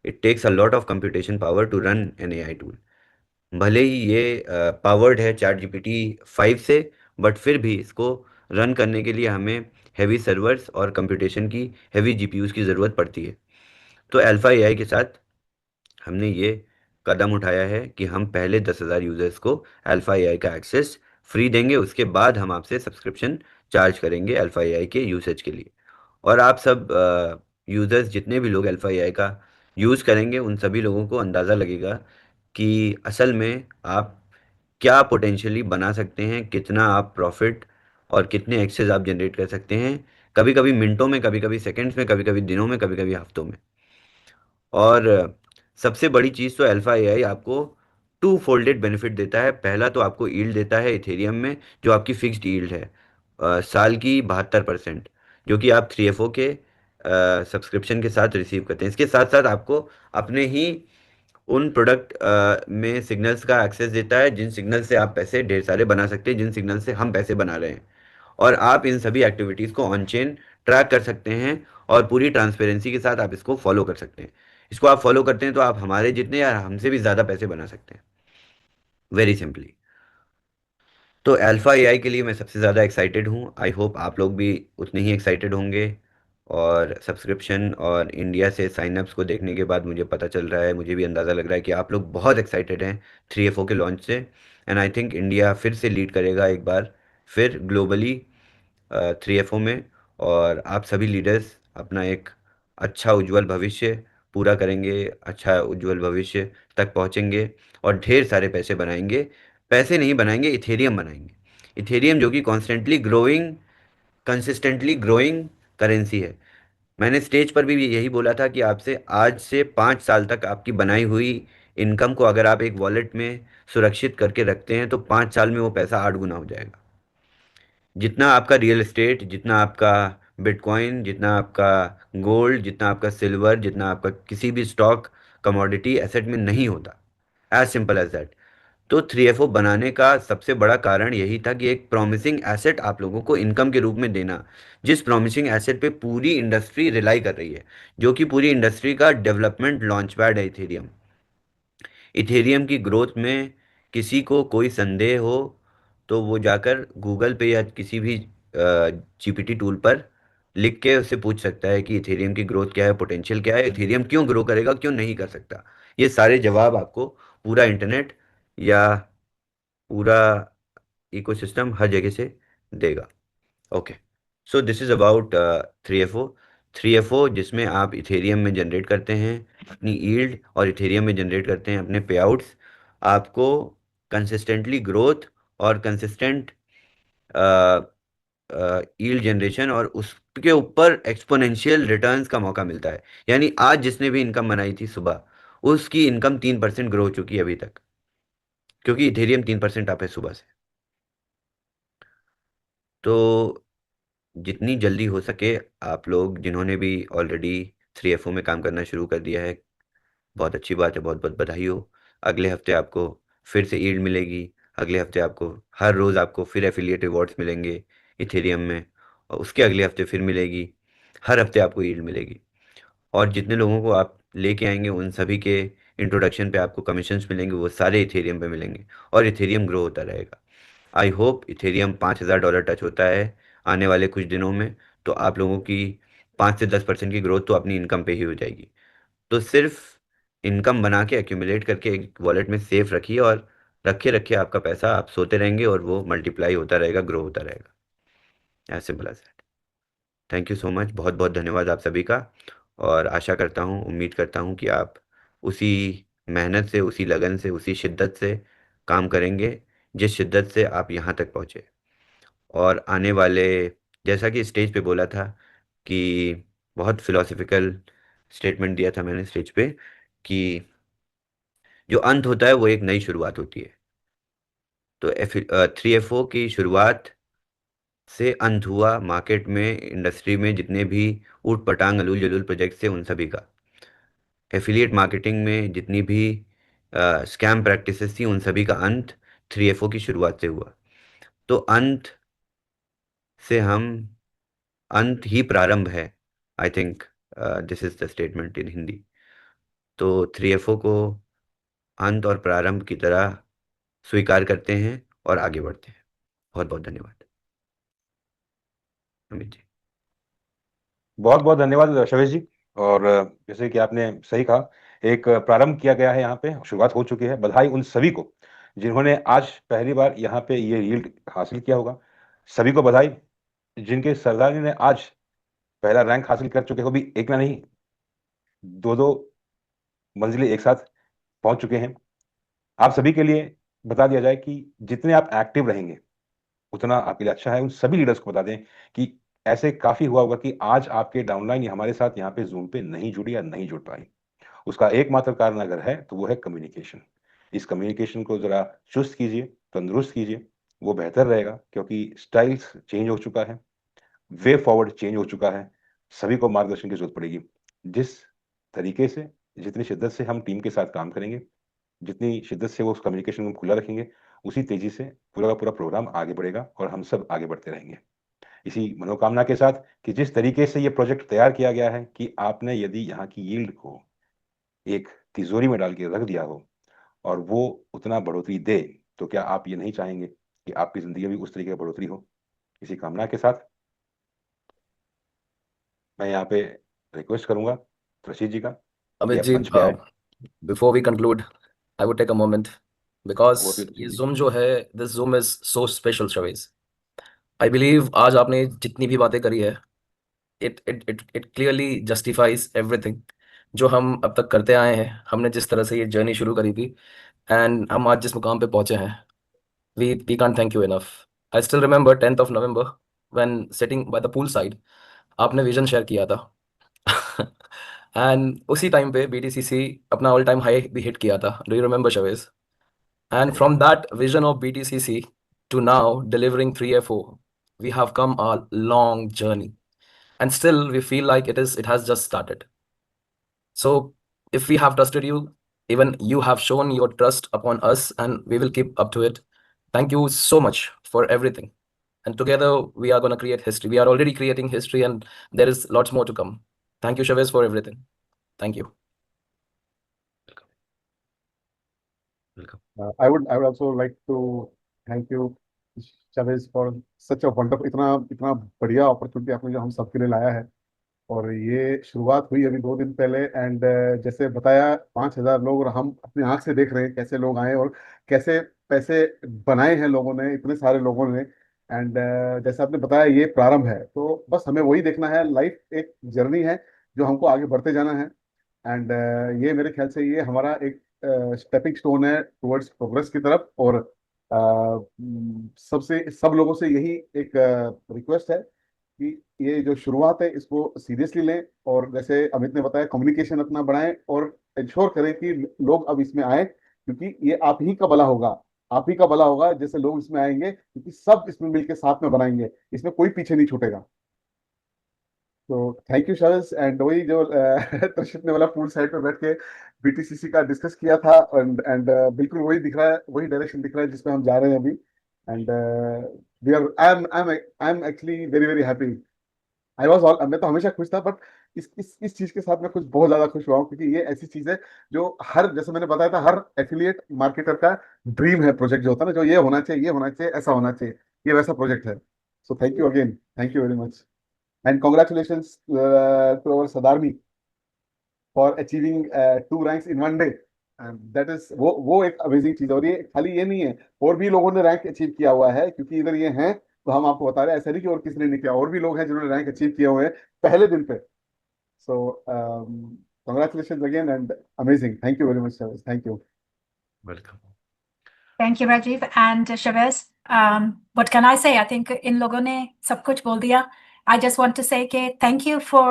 It takes a lot of computation power to run an AI tool. भले ही ये पावर्ड है चैट जीपीटी 5 से, बट फिर भी इसको रन करने के लिए हमें हैवी सर्वर्स और कंप्यूटेशन की, हैवी जीपीयूज़ की ज़रूरत पड़ती है। तो अल्फ़ा एआई के साथ हमने ये कदम उठाया है कि हम पहले 10,000 यूज़र्स को अल्फ़ा एआई का एक्सेस फ्री देंगे, उसके बाद हम आपसे सब्सक्रिप्शन चार्ज करेंगे अल्फ़ा एआई के यूसेज के लिए। और आप सब यूज़र्स, जितने भी लोग अल्फ़ा एआई का यूज़ करेंगे, उन सभी लोगों को अंदाज़ा लगेगा कि असल में आप क्या पोटेंशियली बना सकते हैं, कितना आप प्रॉफिट और कितने एक्सेस आप जनरेट कर सकते हैं, कभी कभी मिनटों में, कभी कभी सेकंड्स में, कभी कभी दिनों में, कभी कभी हफ्तों में। और सबसे बड़ी चीज़ तो अल्फ़ा एआई आपको टू फोल्डेड बेनिफिट देता है। पहला तो आपको यील्ड देता है इथेरियम में, जो आपकी फिक्स्ड यील्ड है साल की 72%, जो कि आप 3FO के सब्सक्रिप्शन के साथ रिसीव करते हैं। इसके साथ साथ आपको अपने ही उन प्रोडक्ट में सिग्नल्स का एक्सेस देता है, जिन सिग्नल से आप पैसे ढेर सारे बना सकते हैं, जिन सिग्नल से हम पैसे बना रहे हैं। और आप इन सभी एक्टिविटीज़ को ऑन चेन ट्रैक कर सकते हैं और पूरी ट्रांसपेरेंसी के साथ आप इसको फॉलो कर सकते हैं। इसको आप फॉलो करते हैं तो आप हमारे जितने या हमसे भी ज़्यादा पैसे बना सकते हैं, वेरी सिंपली। तो अल्फ़ा एआई के लिए मैं सबसे ज़्यादा एक्साइटेड हूँ। आई होप आप लोग भी उतने ही एक्साइटेड होंगे। और सब्सक्रिप्शन और इंडिया से साइनअप्स को देखने के बाद मुझे पता चल रहा है, मुझे भी अंदाज़ा लग रहा है कि आप लोग बहुत एक्साइटेड हैं 3FO के लॉन्च से। एंड आई थिंक इंडिया फिर से लीड करेगा एक बार फिर ग्लोबली 3FO में। और आप सभी लीडर्स अपना एक अच्छा उज्जवल भविष्य पूरा करेंगे, अच्छा उज्जवल भविष्य तक पहुंचेंगे और ढेर सारे पैसे बनाएंगे। पैसे नहीं बनाएंगे, इथेरियम बनाएंगे। इथेरियम जो कि constantly growing, consistently growing currency है। मैंने स्टेज पर भी यही बोला था कि आपसे आज से 5 साल तक आपकी बनाई हुई इनकम को अगर आप एक वॉलेट में सुरक्षित करके रखते हैं तो 5 साल में वो पैसा 8 गुना हो जाएगा। जितना आपका रियल एस्टेट, जितना आपका बिटकॉइन, जितना आपका गोल्ड, जितना आपका सिल्वर, जितना आपका किसी भी स्टॉक कमोडिटी एसेट में नहीं होता, एज सिंपल एज दैट। तो 3FO बनाने का सबसे बड़ा कारण यही था कि एक प्रॉमिसिंग एसेट आप लोगों को इनकम के रूप में देना, जिस प्रॉमिसिंग एसेट पे पूरी इंडस्ट्री रिलाई कर रही है, जो कि पूरी इंडस्ट्री का डेवलपमेंट लॉन्च पैड है इथेरियम। इथेरियम की ग्रोथ में किसी को कोई संदेह हो तो वो जाकर गूगल पे या किसी भी जीपीटी टूल पर लिख के उससे पूछ सकता है कि इथेरियम की ग्रोथ क्या है, पोटेंशियल क्या है, इथेरियम क्यों ग्रो करेगा, क्यों नहीं कर सकता। ये सारे जवाब आपको पूरा इंटरनेट या पूरा इकोसिस्टम हर जगह से देगा। Okay, so this is about 3FO। 3FO जिसमें आप इथेरियम में जनरेट करते हैं अपनी यील्ड और इथेरियम में जनरेट करते हैं अपने पे आउट्स, आपको कंसिस्टेंटली ग्रोथ और कंसिस्टेंट यील्ड जनरेशन और उसके ऊपर एक्सपोनेंशियल रिटर्न्स का मौका मिलता है। यानी आज जिसने भी इनकम बनाई थी सुबह, उसकी इनकम 3% ग्रो हो चुकी है अभी तक, क्योंकि इथेरियम 3% आप है सुबह से। तो जितनी जल्दी हो सके आप लोग जिन्होंने भी ऑलरेडी 3FO में काम करना शुरू कर दिया है, बहुत अच्छी बात है, बहुत बहुत बधाई हो। अगले हफ्ते आपको फिर से ईल्ड मिलेगी, अगले हफ्ते आपको हर रोज़ आपको फिर एफिलिएट रिवॉर्ड्स मिलेंगे इथेरियम में, और उसके अगले हफ्ते फिर मिलेगी, हर हफ्ते आपको ईल्ड मिलेगी। और जितने लोगों को आप लेके आएंगे उन सभी के इंट्रोडक्शन पे आपको कमीशंस मिलेंगे, वो सारे इथेरियम पे मिलेंगे और इथेरियम ग्रो होता रहेगा। आई होप इथेरियम $5,000 टच होता है आने वाले कुछ दिनों में, तो आप लोगों की 5 से 10% की ग्रोथ तो अपनी इनकम पे ही हो जाएगी। तो सिर्फ इनकम बना के एक्यूमुलेट करके एक वॉलेट में सेफ रखिए और रखे रखे आपका पैसा, आप सोते रहेंगे और वो मल्टीप्लाई होता रहेगा, ग्रो होता रहेगा, as simple as that. Thank you so much, बहुत बहुत धन्यवाद आप सभी का। और आशा करता हूँ, उम्मीद करता हूँ कि आप उसी मेहनत से, उसी लगन से, उसी शिद्दत से काम करेंगे जिस शिद्दत से आप यहाँ तक पहुँचे। और आने वाले, जैसा कि स्टेज पे बोला था कि बहुत फिलोसफिकल स्टेटमेंट दिया था मैंने स्टेज पे कि जो अंत होता है वो एक नई शुरुआत होती है। तो 3FO की शुरुआत से अंत हुआ मार्केट में, इंडस्ट्री में जितने भी ऊट पटांग अलूल जलूल प्रोजेक्ट्स थे उन सभी का, एफिलिएट मार्केटिंग में जितनी भी स्कैम प्रैक्टिसेस थी उन सभी का अंत 3FO की शुरुआत से हुआ। तो अंत से हम, अंत ही प्रारंभ है, I think this is the statement in Hindi. तो 3FO को अंत और प्रारंभ की तरह स्वीकार करते हैं और आगे बढ़ते हैं। बहुत बहुत धन्यवाद अमित जी। बहुत बहुत धन्यवाद शवेश जी। और जैसे कि आपने सही कहा, एक प्रारंभ किया गया है, यहाँ पे शुरुआत हो चुकी है। बधाई उन सभी को जिन्होंने आज पहली बार यहाँ पे ये यील्ड हासिल किया होगा। सभी को बधाई जिनके सरदारी ने आज पहला रैंक हासिल कर चुके हो, भी एक ना नहीं, दो दो मंजिलें एक साथ पहुंच चुके हैं। आप सभी के लिए बता दिया जाए कि जितने आप एक्टिव रहेंगे उतना आपके लिए अच्छा है। उन सभी लीडर्स को बता दें कि ऐसे काफ़ी हुआ होगा कि आज आपके डाउनलाइन हमारे साथ यहाँ पे ज़ूम पे नहीं जुड़ी या नहीं जुड़ पाई। उसका एकमात्र कारण अगर है तो वो है कम्युनिकेशन। इस कम्युनिकेशन को ज़रा चुस्त कीजिए, तंदुरुस्त कीजिए, वो बेहतर रहेगा, क्योंकि स्टाइल्स चेंज हो चुका है, वे फॉरवर्ड चेंज हो चुका है। सभी को मार्गदर्शन की ज़रूरत पड़ेगी। जिस तरीके से, जितनी शिद्दत से हम टीम के साथ काम करेंगे, जितनी शिद्दत से वो उस कम्युनिकेशन को खुला रखेंगे, उसी तेज़ी से पूरा का पूरा प्रोग्राम आगे बढ़ेगा और हम सब आगे बढ़ते रहेंगे। इसी मनोकामना के साथ कि जिस तरीके से ये प्रोजेक्ट तैयार किया गया है कि आपने यदि यहाँ की यील्ड को एक तिजोरी में डाल के रख दिया हो और वो उतना बढ़ोतरी दे, तो क्या आप ये नहीं चाहेंगे कि आपकी ज़िंदगी में भी उस तरीके की बढ़ोतरी हो? इसी कामना के साथ मैं यहाँ पे रिक्वेस्ट करूँगा रशीद जी का कि Amit आप ji, मंच पे आए। before we conclude, I would take a moment Over because to you, ये रशीद जी। Zoom जो है, this Zoom is so special, Shawiz. I believe आज आपने जितनी भी बातें करी है, it clearly justifies everything जो हम अब तक करते आए हैं। हमने जिस तरह से ये जर्नी शुरू करी थी एंड हम आज जिस मुकाम पे पहुंचे हैं, we can't thank you enough. I still remember 10th of November when sitting by the pool side, आपने विजन शेयर किया था। एंड उसी टाइम पे BTCC अपना ऑल टाइम हाई भी हिट किया था. Do you remember Shavez? And from that vision of BTCC to now delivering 3FO, we have come a long journey, and still we feel like it has just started. So if we have trusted you, even you have shown your trust upon us, and we will keep up to it. Thank you so much for everything. And together we are going to create history. We are already creating history, and there is lots more to come. Thank you, Chavez, for everything. Thank you. Welcome. I would also like to thank you, Chavez, for such a wonderful, इतना बढ़िया opportunity आपने जो हम सबके लिए लाया है. और ये शुरुआत हुई अभी 2 दिन पहले, एंड जैसे बताया 5,000 लोग, और हम अपनी आंख से देख रहे हैं कैसे लोग आए और कैसे पैसे बनाए हैं लोगों ने, इतने सारे लोगों ने. एंड जैसे आपने बताया ये प्रारंभ है, तो बस हमें वही देखना है. लाइफ एक जर्नी है जो हमको आगे बढ़ते जाना है. एंड ये मेरे ख्याल से ये हमारा एक स्टेपिंग स्टोन है टुवर्ड्स प्रोग्रेस की तरफ. और सब लोगों से यही एक रिक्वेस्ट है कि ये जो शुरुआत है इसको सीरियसली लें, और जैसे अमित ने बताया कम्युनिकेशन अपना बढ़ाएं और इंश्योर करें कि लोग अब इसमें आए, क्योंकि ये आप ही का भला होगा. आप ही का भला होगा जैसे लोग इसमें आएंगे, क्योंकि सब इसमें मिलकर साथ में बनाएंगे, इसमें कोई पीछे नहीं छूटेगा. तो थैंक यू शायद. एंड वही जो तर्षित ने वाला पूल साइड पे बैठ के BTCC का डिस्कस किया था, एंड बिल्कुल वही दिख रहा है, वही डायरेक्शन दिख रहा है जिसमें हम जा रहे हैं अभी. And we are I am actually very very happy. मैं तो हमेशा खुश था, बट इस चीज के साथ मैं कुछ बहुत ज्यादा खुश हुआ हूँ, क्योंकि ये ऐसी चीज है जो हर, जैसे मैंने बताया था, हर एफिलिएट मार्केटर का ड्रीम है. प्रोजेक्ट जो होता है ना, जो ये होना चाहिए, ये होना चाहिए, ऐसा होना चाहिए, ये वैसा प्रोजेक्ट है. सो thank you again, thank you very much. And congratulations to our Sadarmi for achieving 2 ranks in 1 day. And that is वो एक अमेजिंग चीज है. और ये खाली ये नहीं है, और भी लोगों ने रैंक अचीव किया हुआ है, क्योंकि इधर ये हैं तो हम आपको बता रहे हैं, ऐसा नहीं कि और किसी ने नहीं किया. और भी लोग हैं जिन्होंने रैंक अचीव किए हुए हैं पहले दिन पे. सो congratulations again and amazing. Thank you very much, Chavez. Thank you. Welcome. Thank you, Rajiv and Chavez. What can I say? I think इन लोगों ने सब कुछ बोल दिया. I just want to say कि thank you for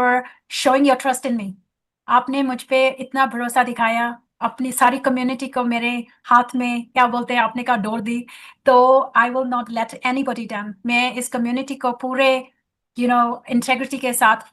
showing your trust in me. आपने मुझ पे इतना भरोसा दिखाया, अपनी सारी कम्युनिटी को मेरे हाथ में, क्या बोलते हैं, आपने का डोर दी. तो I will not let anybody down. मैं इस कम्युनिटी को पूरे इंटेग्रिटी के साथ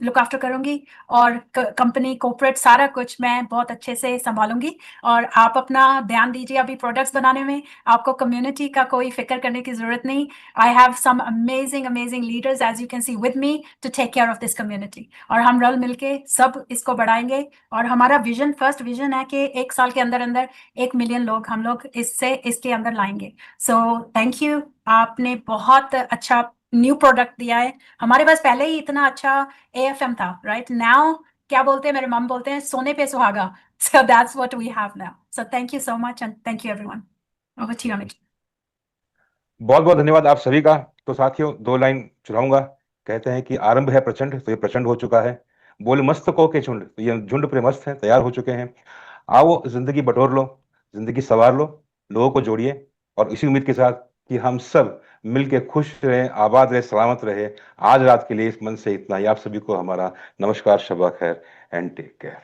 लुक आफ्टर करूंगी, और कंपनी, कॉर्पोरेट, सारा कुछ मैं बहुत अच्छे से संभालूंगी. और आप अपना ध्यान दीजिए अभी प्रोडक्ट्स बनाने में. आपको कम्युनिटी का कोई फिक्र करने की जरूरत नहीं. I have some amazing leaders as you can see with me to take care of this community. और हम रल मिलके सब इसको बढ़ाएंगे. और हमारा विजन, फर्स्ट विजन है कि 1 साल के अंदर 1 मिलियन लोग हम लोग इसके अंदर लाएंगे. सो थैंक यू. आपने बहुत अच्छा न्यू प्रोडक्ट दिया है. हमारे पास पहले ही इतना अच्छा AFM था, राइट. नाउ क्या बोलते हैं, मेरे मम बोलते हैं, सोने पे सुहागा. So that's what we have now. So thank you so much and thank you everyone. Over to you Amit. बहुत बहुत धन्यवाद आप सभी का. तो साथियों, 2 लाइन चुराऊंगा. कहते हैं कि आरंभ है प्रचंड, तो ये प्रचंड हो चुका है. बोल मस्तकों के झुंड, तो ये झुंड पे मस्त है, तैयार हो चुके हैं. आओ जिंदगी बटोर लो, जिंदगी सवार लो, लोगों को जोड़िए, और इसी उम्मीद के साथ कि हम सब मिलके खुश रहें, आबाद रहे, सलामत रहे. आज रात के लिए इस मन से इतना ही. आप सभी को हमारा नमस्कार, शबा खैर, एंड टेक केयर.